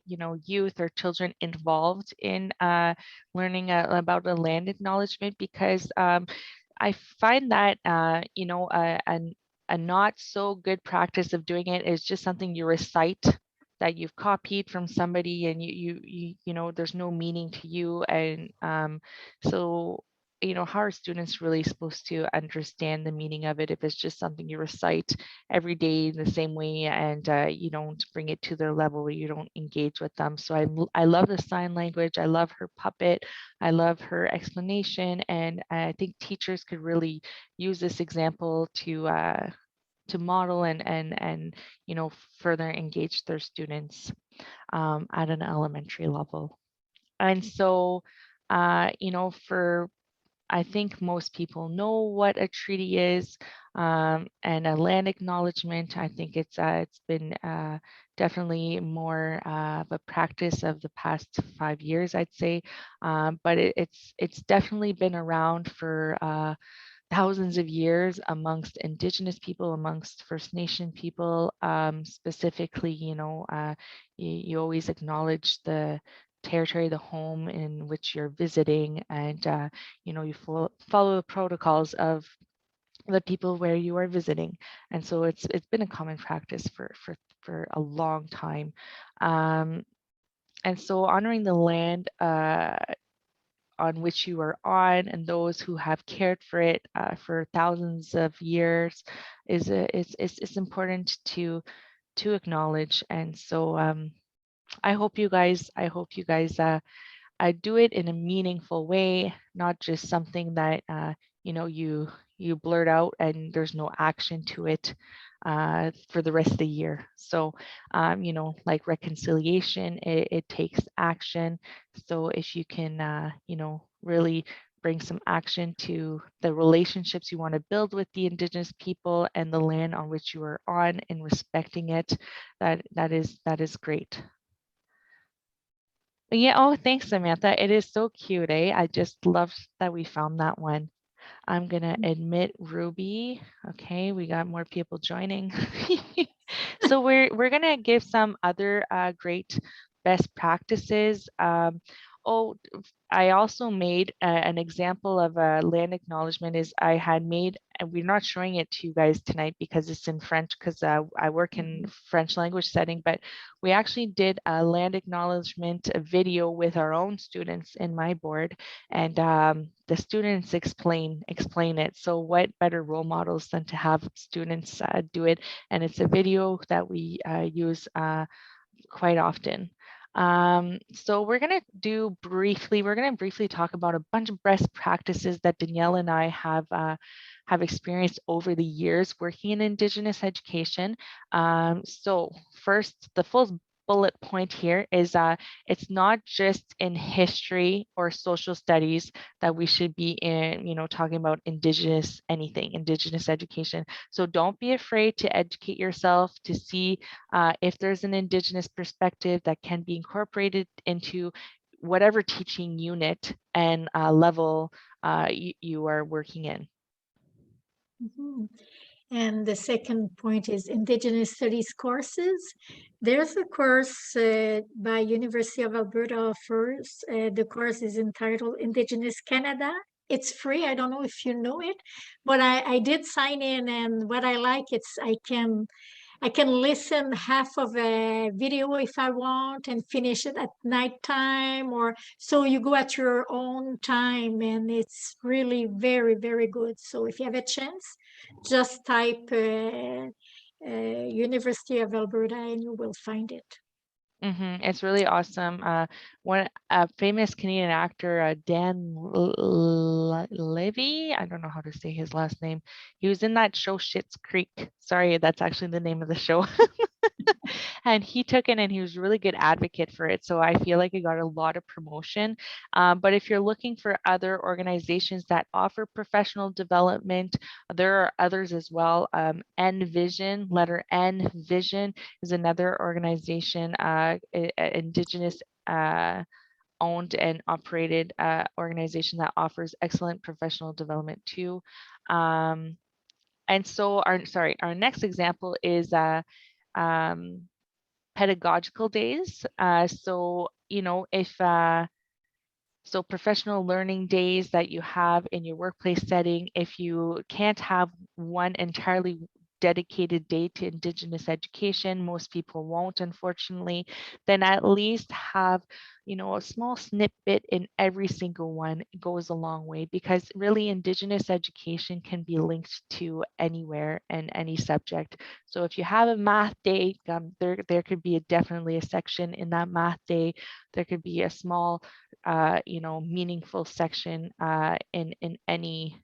A: you know, youth or children involved in learning about a land acknowledgement, because I find that you know, a not so good practice of doing it is just something you recite that you've copied from somebody, and you know, there's no meaning to you, and so, you know, how are students really supposed to understand the meaning of it if it's just something you recite every day in the same way, and you don't bring it to their level, or you don't engage with them? So I love the sign language. I love her puppet. I love her explanation, and I think teachers could really use this example to model and you know, further engage their students at an elementary level. And so you know, for I think most people know what a treaty is, and a land acknowledgement. I think it's been definitely more of a practice of the past 5 years, I'd say, but it's definitely been around for thousands of years amongst Indigenous people, amongst First Nation people. Specifically, you always acknowledge the territory, the home in which you're visiting, and you follow the protocols of the people where you are visiting. And so it's been a common practice for a long time. And so honoring the land on which you are on and those who have cared for it for thousands of years is important to acknowledge. And so I hope you guys do it in a meaningful way, not just something that you blurt out and there's no action to it for the rest of the year. So like reconciliation, it takes action. So if you can really bring some action to the relationships you want to build with the Indigenous people and the land on which you are on, and respecting it, that is great. Yeah, oh, thanks, Samantha. It is so cute, eh? I just love that we found that one. I'm gonna admit Ruby. Okay, we got more people joining. So we're gonna give some other great best practices. I also made an example of a land acknowledgement. Is I had made, and we're not showing it to you guys tonight because it's in French, because I work in French language setting, but we actually did a land acknowledgement video with our own students in my board, and the students explain it. So what better role models than to have students do it? And it's a video that we use quite often. So we're going to briefly talk about a bunch of best practices that Danielle and I have experienced over the years working in Indigenous education. So first, the full bullet point here is it's not just in history or social studies that we should be talking about Indigenous education. So don't be afraid to educate yourself to see if there's an Indigenous perspective that can be incorporated into whatever teaching unit and level you are working in.
B: Mhm. And the second point is Indigenous Studies courses. There's a course by University of Alberta offers. The course is entitled Indigenous Canada. It's free. I don't know if you know it, but I did sign in, and what I like, I can listen half of a video if I want and finish it at nighttime, or so you go at your own time, and it's really very, very good. So if you have a chance, just type University of Alberta and you will find it.
A: It's really awesome. One famous Canadian actor, Dan Levy, I don't know how to say his last name. He was in that show Schitt's Creek. Sorry, that's actually the name of the show. And he took it and he was a really good advocate for it. So I feel like it got a lot of promotion. But if you're looking for other organizations that offer professional development, there are others as well. NVision, letter N, Vision is another organization, Indigenous owned and operated organization that offers excellent professional development too. And so our next example is pedagogical days. So professional learning days that you have in your workplace setting, if you can't have one entirely dedicated day to Indigenous education, most people won't, unfortunately, then at least have a small snippet in every single one goes a long way, because really Indigenous education can be linked to anywhere and any subject. So if you have a math day, there could be definitely a section in that math day. There could be a small meaningful section in any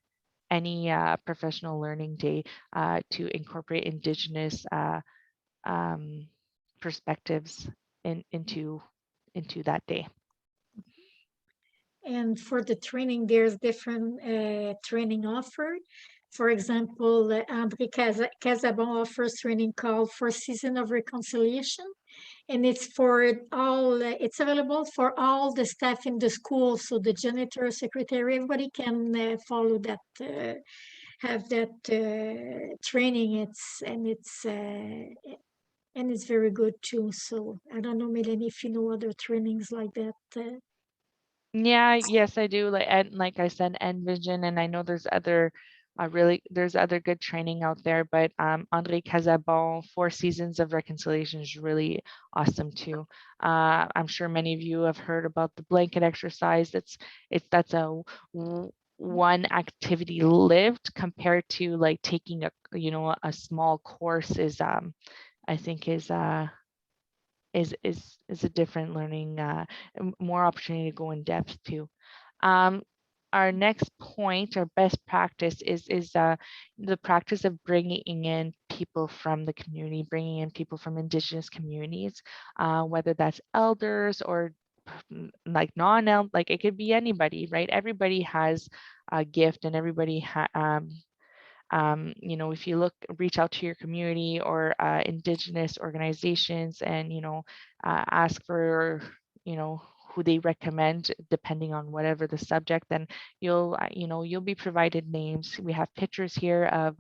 A: professional learning day to incorporate Indigenous perspectives into that day.
B: And for the training, there's different training offered. For example, André Casabon offers training called Four Seasons of Reconciliation. And it's for all, it's available for all the staff in the school. So the janitor, secretary, everybody can follow that, have that training. And it's very good too. So I don't know, Melanie, if you know other trainings like that.
A: Yeah, yes, I do. Like I said, Envision, and I know there's other there's other good training out there, but André Casabon, Four Seasons of Reconciliation is really awesome too. I'm sure many of you have heard about the blanket exercise. That's a one activity lived compared to like taking a small course is I think is a different learning, more opportunity to go in depth too. Our next point, our best practice is the practice of bringing in people from the community, bringing in people from Indigenous communities, whether that's elders or like non-elder, like it could be anybody, right? Everybody has a gift, and everybody if you reach out to your community or Indigenous organizations and, ask for, who they recommend, depending on whatever the subject, then you'll be provided names. We have pictures here of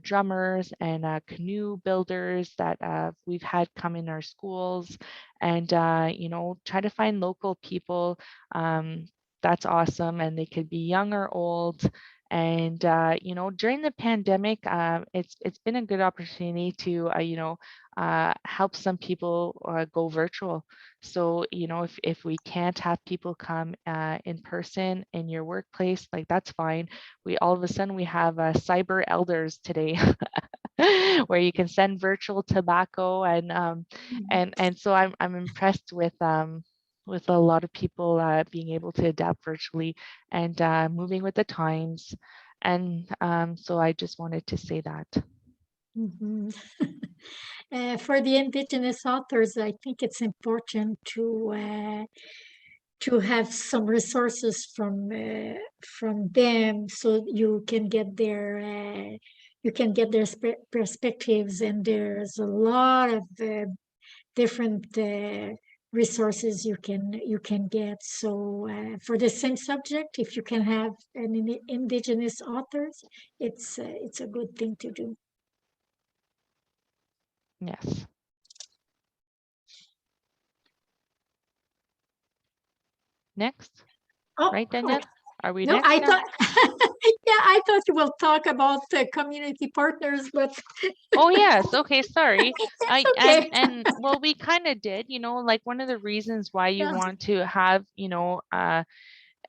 A: drummers and canoe builders that we've had come in our schools, and, try to find local people. That's awesome. And they could be young or old. And during the pandemic, it's been a good opportunity to help some people go virtual. So if we can't have people come in person in your workplace, like that's fine. We all of a sudden we have cyber elders today, where you can send virtual tobacco, and so I'm impressed with a lot of people being able to adapt virtually and moving with the times. And so I just wanted to say that.
B: Mhm. For the Indigenous authors, I think it's important to have some resources from them, so you can get their perspectives, and there's a lot of different resources you can get. So for the same subject, if you can have an Indigenous authors, it's a good thing to do.
A: Yes. Next.
B: Oh,
A: Right, Danielle? Are we
B: no,
A: next
B: I
A: now?
B: thought, yeah, I thought you will talk about community partners, but
A: Oh yes, okay, sorry.
B: it's okay.
A: And well, we kind of did, like one of the reasons why you
B: Yeah.
A: want to have,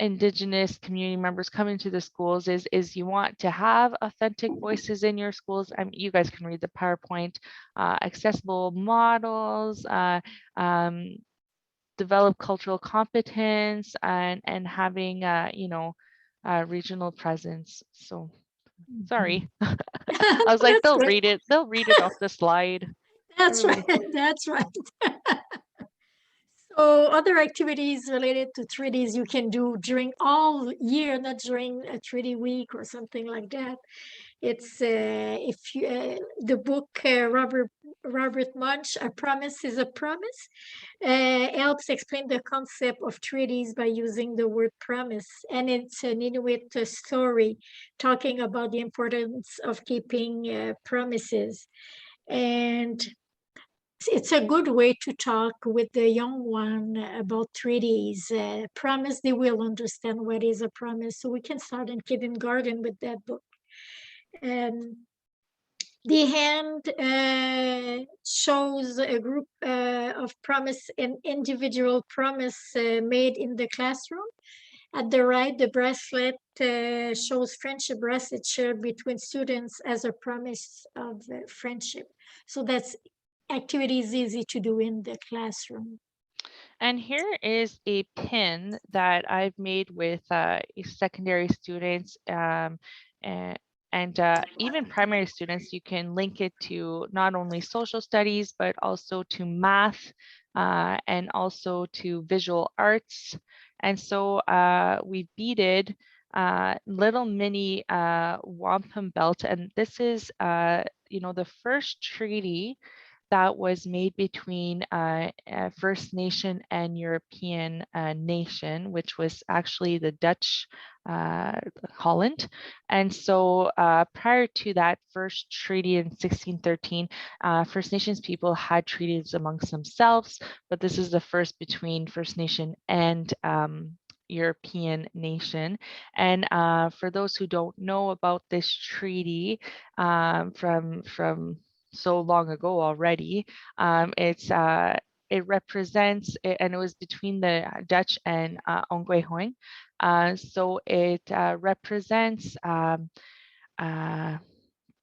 A: Indigenous community members come into the schools is you want to have authentic voices in your schools. I mean, you guys can read the PowerPoint, accessible models, develop cultural competence, and having regional presence. So sorry. I was like,
B: That's
A: they'll
B: great.
A: read it. They'll read it off the slide.
B: That's
A: Everybody.
B: right. That's right. So other activities related to treaties you can do during all year, not during a treaty week or something like that. It's if you the book Robert Munch, A Promise is a Promise, helps explain the concept of treaties by using the word promise, and it's an Inuit story talking about the importance of keeping promises. And it's a good way to talk with the young one about treaties. Promise, they will understand what is a promise. So we can start in kindergarten with that book. The hand shows a group of promise and individual promise made in the classroom. At the right, the bracelet shows friendship bracelet shared between students as a promise of friendship. So that's activity is easy to do in the classroom.
A: And here is a pin that I've made with secondary students and even primary students. You can link it to not only social studies, but also to math and also to visual arts And so we beaded little mini wampum belt, and this is the first treaty that was made between First Nation and European nation, which was actually the Dutch Holland. And so prior to that first treaty in 1613, First Nations people had treaties amongst themselves, but this is the first between First Nation and European nation. And for those who don't know about this treaty from so long ago already, it represents, and it was between the Dutch and Ongwehoing. So it represents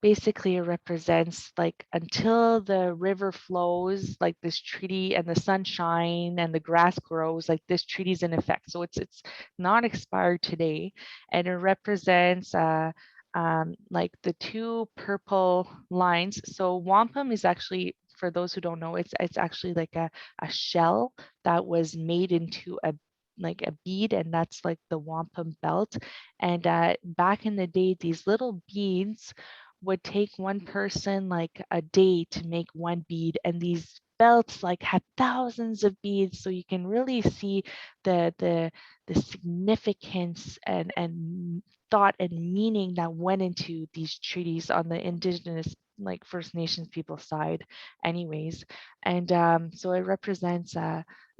A: basically it represents like until the river flows, like this treaty, and the sunshine and the grass grows, like this treaty is in effect. So it's not expired today, and it represents like the two purple lines. So wampum is actually, for those who don't know, it's actually like a shell that was made into a bead, and that's like the wampum belt. And back in the day, these little beads would take one person like a day to make one bead, and these belts like had thousands of beads, so you can really see the significance and thought and meaning that went into these treaties on the Indigenous, like First Nations people side anyways. And so it represents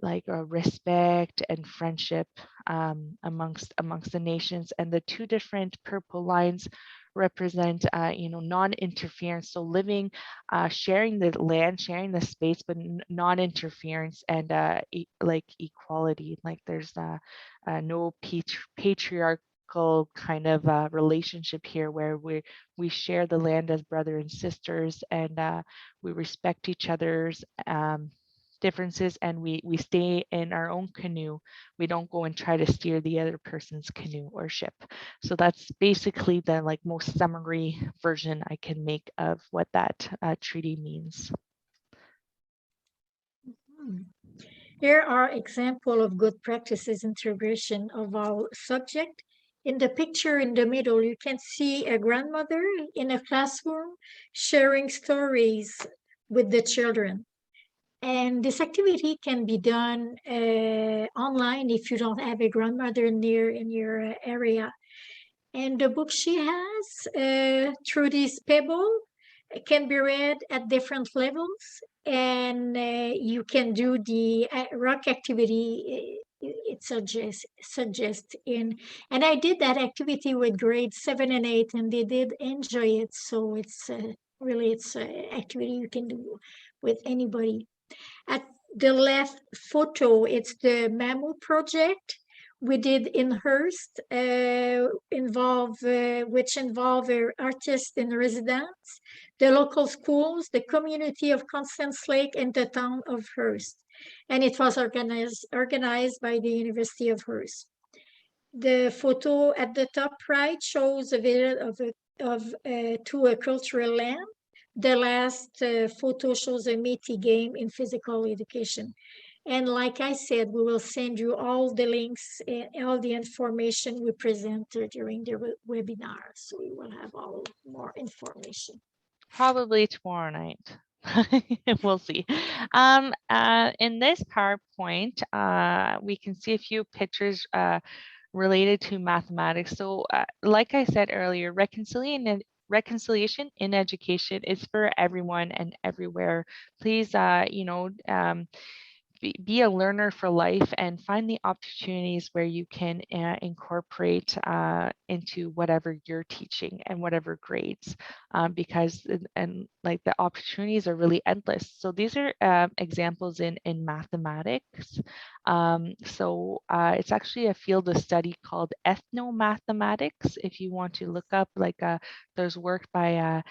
A: like a respect and friendship amongst the nations. And the two different purple lines represent non-interference, so living, sharing the land, sharing the space, but non-interference, and like equality, like there's no patriarchal kind of relationship here, where we share the land as brother and sisters, and we respect each other's differences, and we stay in our own canoe. We don't go and try to steer the other person's canoe or ship. So that's basically the like most summary version I can make of what that treaty means.
B: Here are examples of good practices integration of our subject. In the picture in the middle, you can see a grandmother in a classroom sharing stories with the children. And this activity can be done online if you don't have a grandmother near in your area. And the book she has, through this pebble, can be read at different levels. And you can do the rock activity it suggests in. And I did that activity with grades 7 and 8, and they did enjoy it. So it's really, it's an activity you can do with anybody. At the left photo, it's the MAMU project we did in Hearst, which involve artists in residence, the local schools, the community of Constance Lake, and the town of Hearst. And it was organized by the University of Hearst. The photo at the top right shows a visit to a cultural land. The last photo shows a Métis game in physical education. And like I said, we will send you all the links and all the information we presented during the webinar. So you will have all more information.
A: Probably tomorrow night. We'll see. In this PowerPoint, we can see a few pictures related to mathematics. So like I said earlier, reconciliation in education is for everyone and everywhere. Please, be a learner for life and find the opportunities where you can incorporate into whatever you're teaching and whatever grades, because like the opportunities are really endless. So these are examples in mathematics. So it's actually a field of study called ethnomathematics. If you want to look up, like there's work by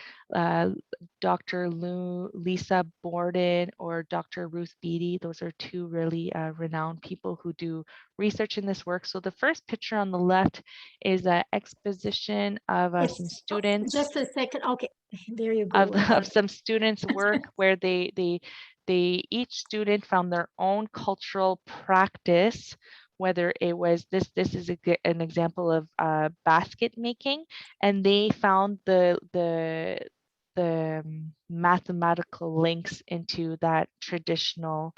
A: Dr. Lisa Borden or Dr. Ruth Beatty. Those are two really renowned people who do research in this work. So the first picture on the left is an exposition of some students.
B: Just a second. Okay, there you go.
A: Of some students' work where they each student found their own cultural practice whether it was this is an example of basket making, and they found the mathematical links into that traditional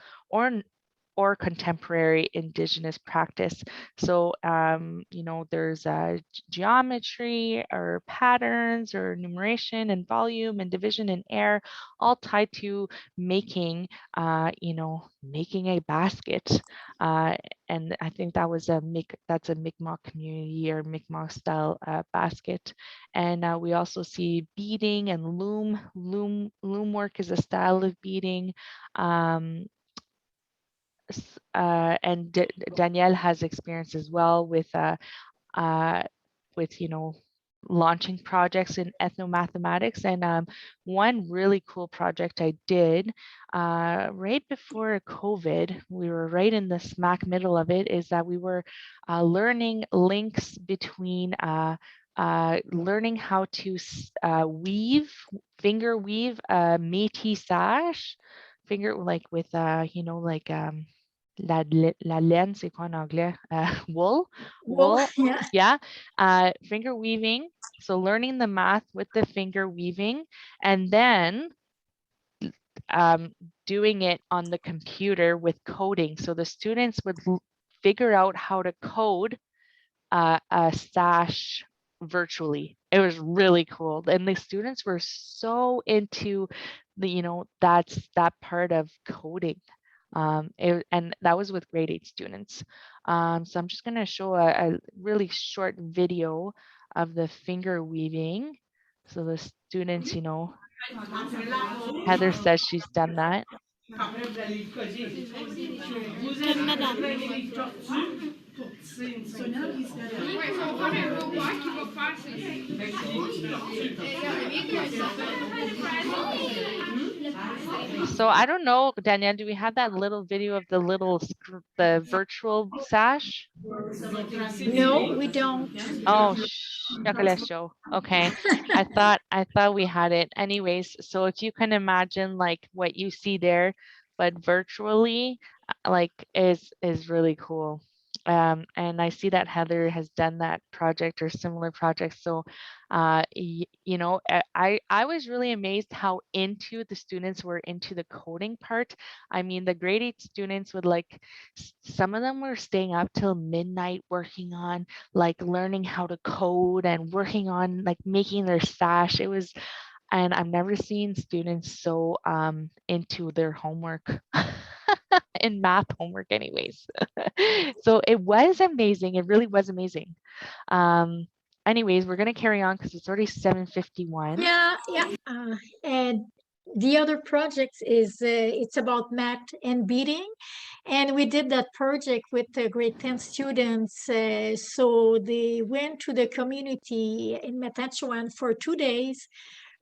A: or contemporary indigenous practice. So, there's geometry or patterns or numeration and volume and division and air, all tied to making, making a basket. And I think that was that's a Mi'kmaq community or Mi'kmaq style basket. And we also see beading and loom work is a style of beading. And Danielle has experience as well with launching projects in ethnomathematics. And one really cool project I did right before COVID, we were right in the smack middle of it, is that we were learning links between learning how to finger weave a Métis sash, like with la laine, c'est quoi en anglais? Wool.
B: Yeah.
A: Finger weaving. So learning the math with the finger weaving, and then doing it on the computer with coding. So the students would figure out how to code a sash virtually. It was really cool. And the students were so into that part of coding. And that was with grade 8 students. So I'm just going to show a really short video of the finger weaving. So the students, Heather says she's done that. So I don't know, Danielle, do we have that little video of the virtual sash?
B: No, we don't.
A: Oh, show. Okay. I thought we had it. Anyways, so if you can imagine like what you see there, but virtually, like is really cool. And I see that Heather has done that project or similar projects. So, I was really amazed how into the students were into the coding part. I mean, the grade 8 students would some of them were staying up till midnight working on learning how to code and working on making their sash. And I've never seen students so into their homework. In math homework anyways. So it was amazing. It really was amazing. Anyways, we're going to carry on because it's already 7:51.
B: Yeah. And the other project is it's about math and beading, and we did that project with the grade 10 students. So they went to the community in Matachewan for 2 days,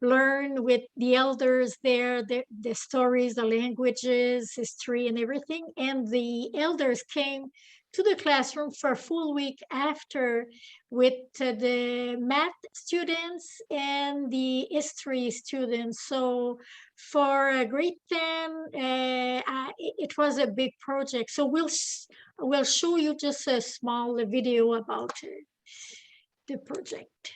B: learn with the elders there, the stories, the languages, history, and everything. And the elders came to the classroom for a full week after with the math students and the history students. So for grade 10, it was a big project. So we'll show you just a small video about the project.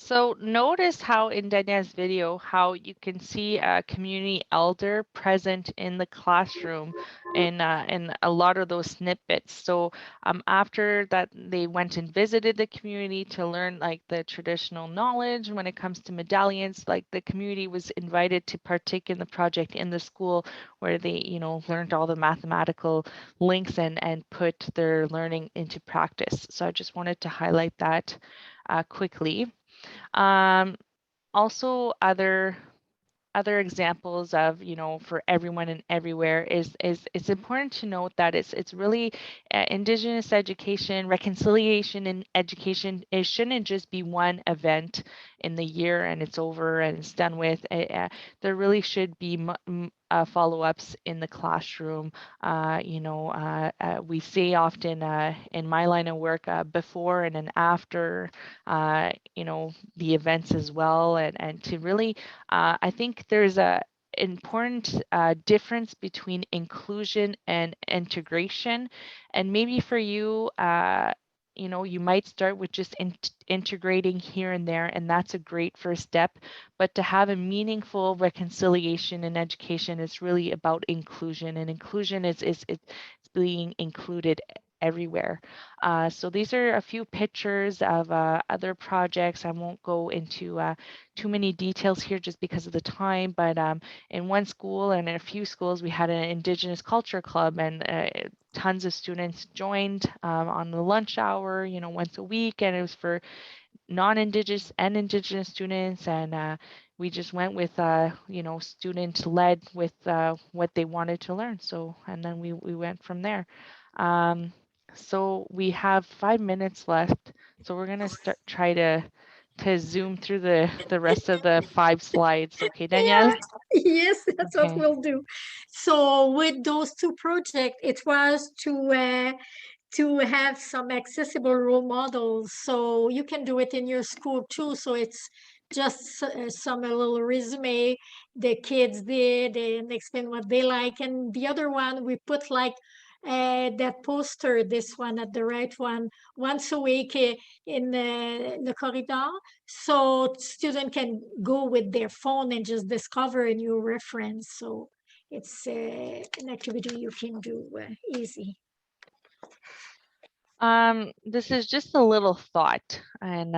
A: So notice how in Danielle's video, how you can see a community elder present in the classroom in a lot of those snippets. So after that, they went and visited the community to learn like the traditional knowledge when it comes to medallions. Like the community was invited to partake in the project in the school where they, learned all the mathematical links and put their learning into practice. So I just wanted to highlight that quickly. Also other examples of, for everyone and everywhere is it's important to note that it's really Indigenous education, reconciliation in education. It shouldn't just be one event in the year and it's over and it's done with. There really should be follow-ups in the classroom. We say often in my line of work before and then after, the events as well, and to really, I think there's a important difference between inclusion and integration. And maybe for you, you might start with just integrating here and there, and that's a great first step. But to have a meaningful reconciliation in education is really about inclusion, and inclusion is it's being included everywhere. So these are a few pictures of other projects. I won't go into too many details here just because of the time, but in one school and in a few schools, we had an Indigenous Culture Club, and tons of students joined on the lunch hour, once a week, and it was for non-Indigenous and Indigenous students, and we just went with, student-led with what they wanted to learn. So, and then we went from there. So we have 5 minutes left. So we're gonna try to zoom through the rest of the 5 slides. Okay, Danielle?
B: Yes, that's what
A: Okay.
B: we'll do. So with those two projects, it was to have some accessible role models. So you can do it in your school too. So it's just some a little resume the kids did and explain what they like. And the other one, we put like that poster, this one at the right one, once a week in the corridor. So student can go with their phone and just discover a new reference. So it's an activity you can do easy.
A: This is just a little thought, and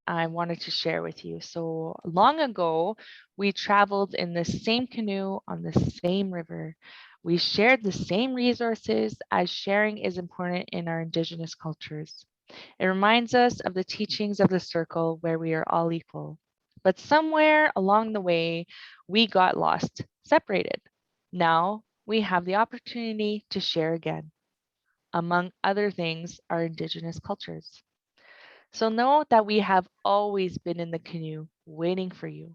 A: I wanted to share with you. So long ago, we traveled in the same canoe on the same river. We shared the same resources, as sharing is important in our Indigenous cultures. It reminds us of the teachings of the circle where we are all equal. But somewhere along the way, we got lost, separated. Now we have the opportunity to share again. Among other things, our Indigenous cultures. So know that we have always been in the canoe waiting for you.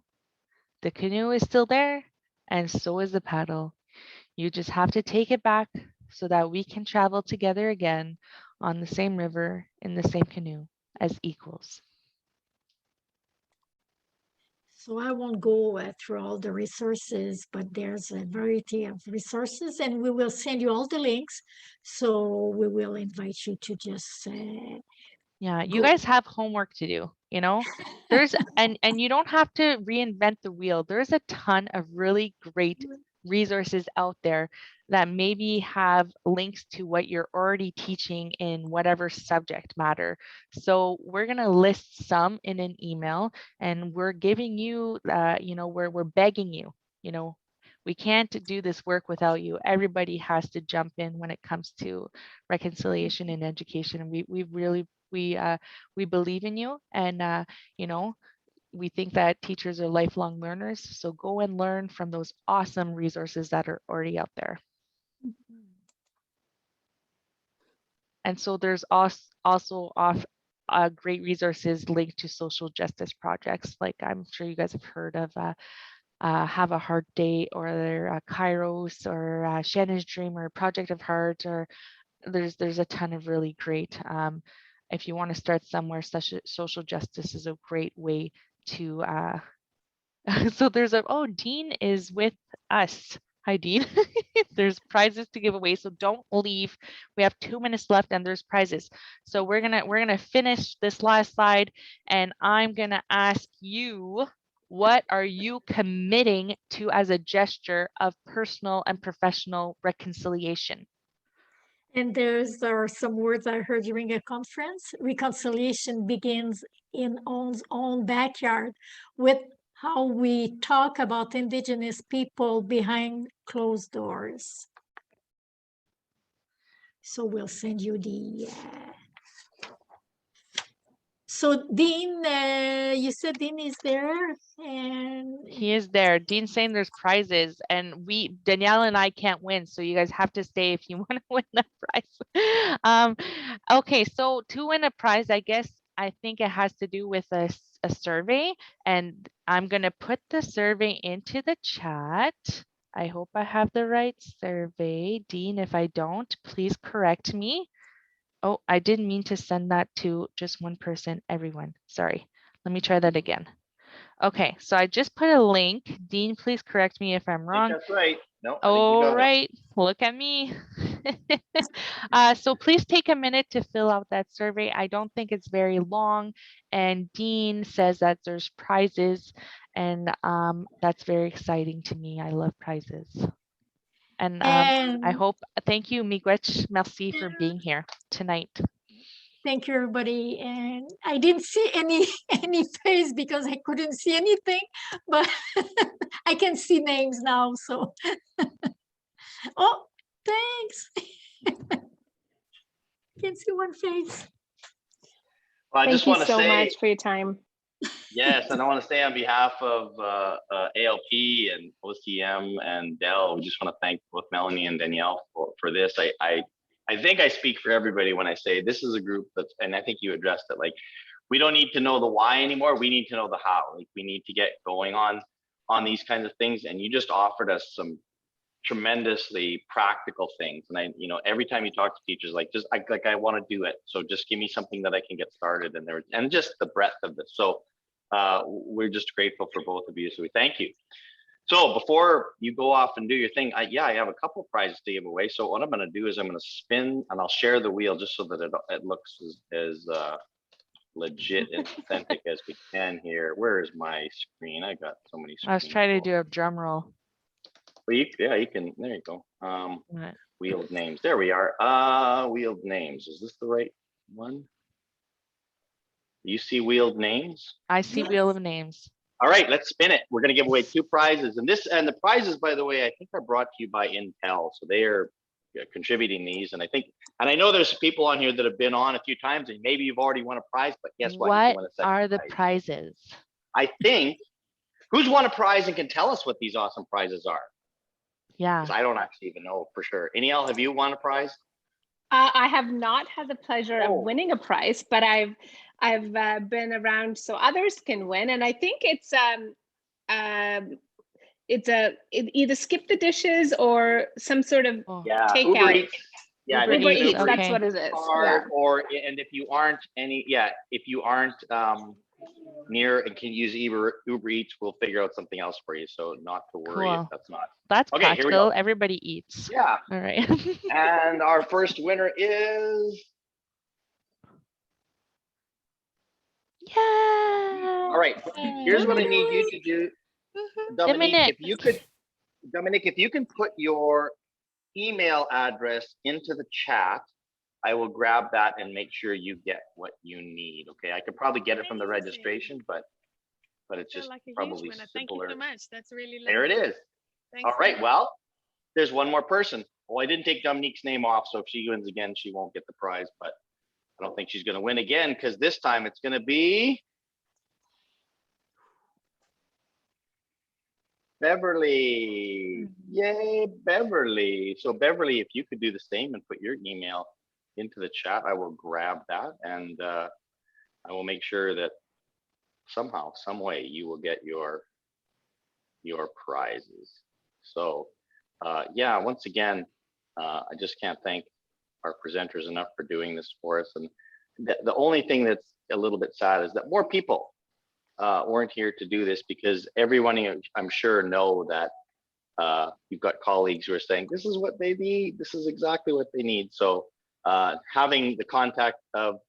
A: The canoe is still there, and so is the paddle. You just have to take it back so that we can travel together again on the same river in the same canoe as equals.
B: So I won't go through all the resources, but there's a variety of resources, and we will send you all the links. So we will invite you to just
A: Yeah, you
B: go.
A: guys have homework to do, There's and you don't have to reinvent the wheel. There's a ton of really great resources out there that maybe have links to what you're already teaching in whatever subject matter. So we're going to list some in an email, and we're giving you, we're begging you, we can't do this work without you. Everybody has to jump in when it comes to reconciliation in education. And we really, we believe in you, and we think that teachers are lifelong learners. So go and learn from those awesome resources that are already out there. And so there's also great resources linked to social justice projects. Like I'm sure you guys have heard of Have a Heart Day, or Kairos, or Shannon's Dream, or Project of Heart, or there's a ton of really great. If you want to start somewhere, social justice is a great way to. So there's Dean is with us. Hi, Dean. There's prizes to give away, so don't leave. We have 2 minutes left and there's prizes. So we're gonna finish this last slide, and I'm gonna ask you, what are you committing to as a gesture of personal and professional reconciliation?
B: And there are some words I heard during a conference. Reconciliation begins in one's own backyard with how we talk about Indigenous people behind closed doors. So we'll send you the. So Dean, you said Dean is there, and
A: He is there. Dean's saying there's prizes, and Danielle and I can't win, so you guys have to stay if you want to win the prize. Okay, so to win a prize, I think it has to do with a survey, and I'm gonna put the survey into the chat. I hope I have the right survey. Dean, if I don't, please correct me. Oh, I didn't mean to send that to just one person, everyone. Sorry. Let me try that again. Okay, so I just put a link. Dean, please correct me if I'm wrong.
H: That's right. No, I think you
A: All
H: got it.
A: right, look at me. So please take a minute to fill out that survey. I don't think it's very long. And Dean says that there's prizes, and that's very exciting to me. I love prizes. And I hope, thank you, Miigwech. Merci for being here tonight.
B: thank you, everybody. And I didn't see any face because I couldn't see anything, but I can see names now. So, oh, thanks. I can see one face.
H: Well, I
I: Thank
H: just
I: you
H: want to
I: so
H: say,
I: much for your time.
H: yes, and I want to say on behalf of ALP and OCM and Dell, we just want to thank both Melanie and Danielle for this. I think I speak for everybody when I say this is a group that's, and I think you addressed it, like, we don't need to know the why anymore. We need to know the how. Like, we need to get going on these kinds of things. And you just offered us some tremendously practical things. And every time you talk to teachers, I want to do it. So just give me something that I can get started. And just the breadth of this. So we're just grateful for both of you. So we thank you. So before you go off and do your thing, I have a couple of prizes to give away. So what I'm going to do is I'm going to spin and I'll share the wheel just so that it looks as legit and authentic as we can here. Where is my screen? I got so many screens.
A: I was trying to do a drum roll.
H: Well, you can, there you go.
A: What?
H: Wheeled names, there we are. Wheeled names, is this the right one? You see wheeled names?
A: I see wheel of names.
H: All right, let's spin it. We're going to give away 2 prizes, and the prizes, by the way, I think are brought to you by Intel, so they are contributing these. And I know there's people on here that have been on a few times, and maybe you've already won a prize. But guess what?
A: What are the prizes?
H: I think who's won a prize and can tell us what these awesome prizes are?
A: Yeah.
H: 'Cause I don't actually even know for sure. Aniel, have you won a prize?
I: I have not had the pleasure
H: Oh.
I: of winning a prize, but I've been around so others can win, and I think it's either skip the dishes or some sort of
A: Oh,
H: Yeah,
I: takeout.
H: Uber Eats. Yeah, I
A: Uber
H: think
I: Uber
H: it's an
I: Eats,
H: Uber
I: that's
A: okay.
I: what it is.
H: card,
I: Yeah.
H: or and if you aren't near and can use Uber Eats, we'll figure out something else for you. So not to worry if
A: Cool.
H: that's not.
A: That's
H: Okay, here we
A: practical.
H: go.
A: Everybody eats.
H: Yeah,
A: All right.
H: and our first winner is.
A: Yeah.
H: All right, here's what I need you to do, Dominique.
A: Dominique.
H: If you can put your email address into the chat, I will grab that and make sure you get what you need. Okay, I could probably get it from the
J: Amazing.
H: registration, but it's just
J: Like a huge
H: probably
J: winner. Thank you
H: simpler.
J: so much. That's really
H: There it
J: lovely.
H: is.
J: Thanks
H: All
J: so
H: right,
J: much.
H: well, there's one more person. Well, I didn't take Dominique's name off, so if she wins again, she won't get the prize, but I don't think she's going to win again because this time it's going to be Beverly. Yay, Beverly. So Beverly, if you could do the same and put your email into the chat, I will grab that and I will make sure that somehow, some way you will get your prizes. So yeah, once again, I just can't thank our presenters enough for doing this for us. And the only thing that's a little bit sad is that more people weren't here to do this, because everyone, I'm sure, know that you've got colleagues who are saying, this is what they need. This is exactly what they need. So having the contact of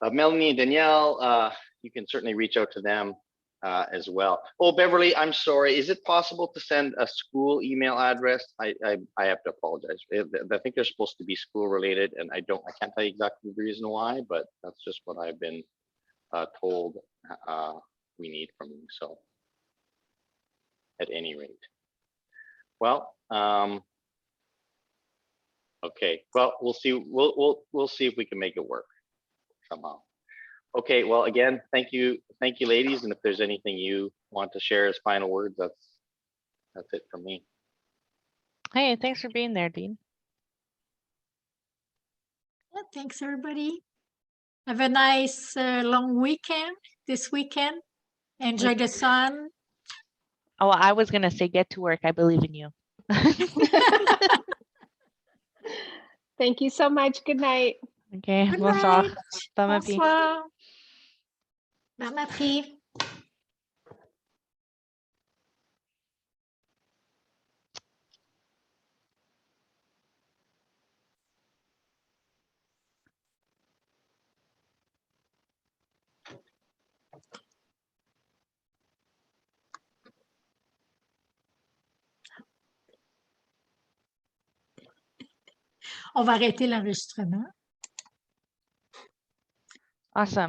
H: Melanie and Danielle, you can certainly reach out to them as well. Oh, Beverly, I'm sorry. Is it possible to send a school email address? I have to apologize. I think they're supposed to be school related, and I can't tell you exactly the reason why, but that's just what I've been told we need from you. So at any rate, well, okay. Well, we'll see. We'll see if we can make it work somehow. Okay, well, again, thank you, ladies. And if there's anything you want to share as final words, that's it from me.
A: Hey, thanks for being there, Dean.
B: Yeah, thanks, everybody. Have a nice long weekend this weekend. Enjoy the sun.
A: Oh, I was gonna say get to work. I believe in you.
I: Thank you so much. Good night.
A: Okay,
B: Good
A: bonsoir.
B: night.
A: Bon appétit.
B: Bonsoir. Bon appétit. On va arrêter l'enregistrement.
A: Awesome.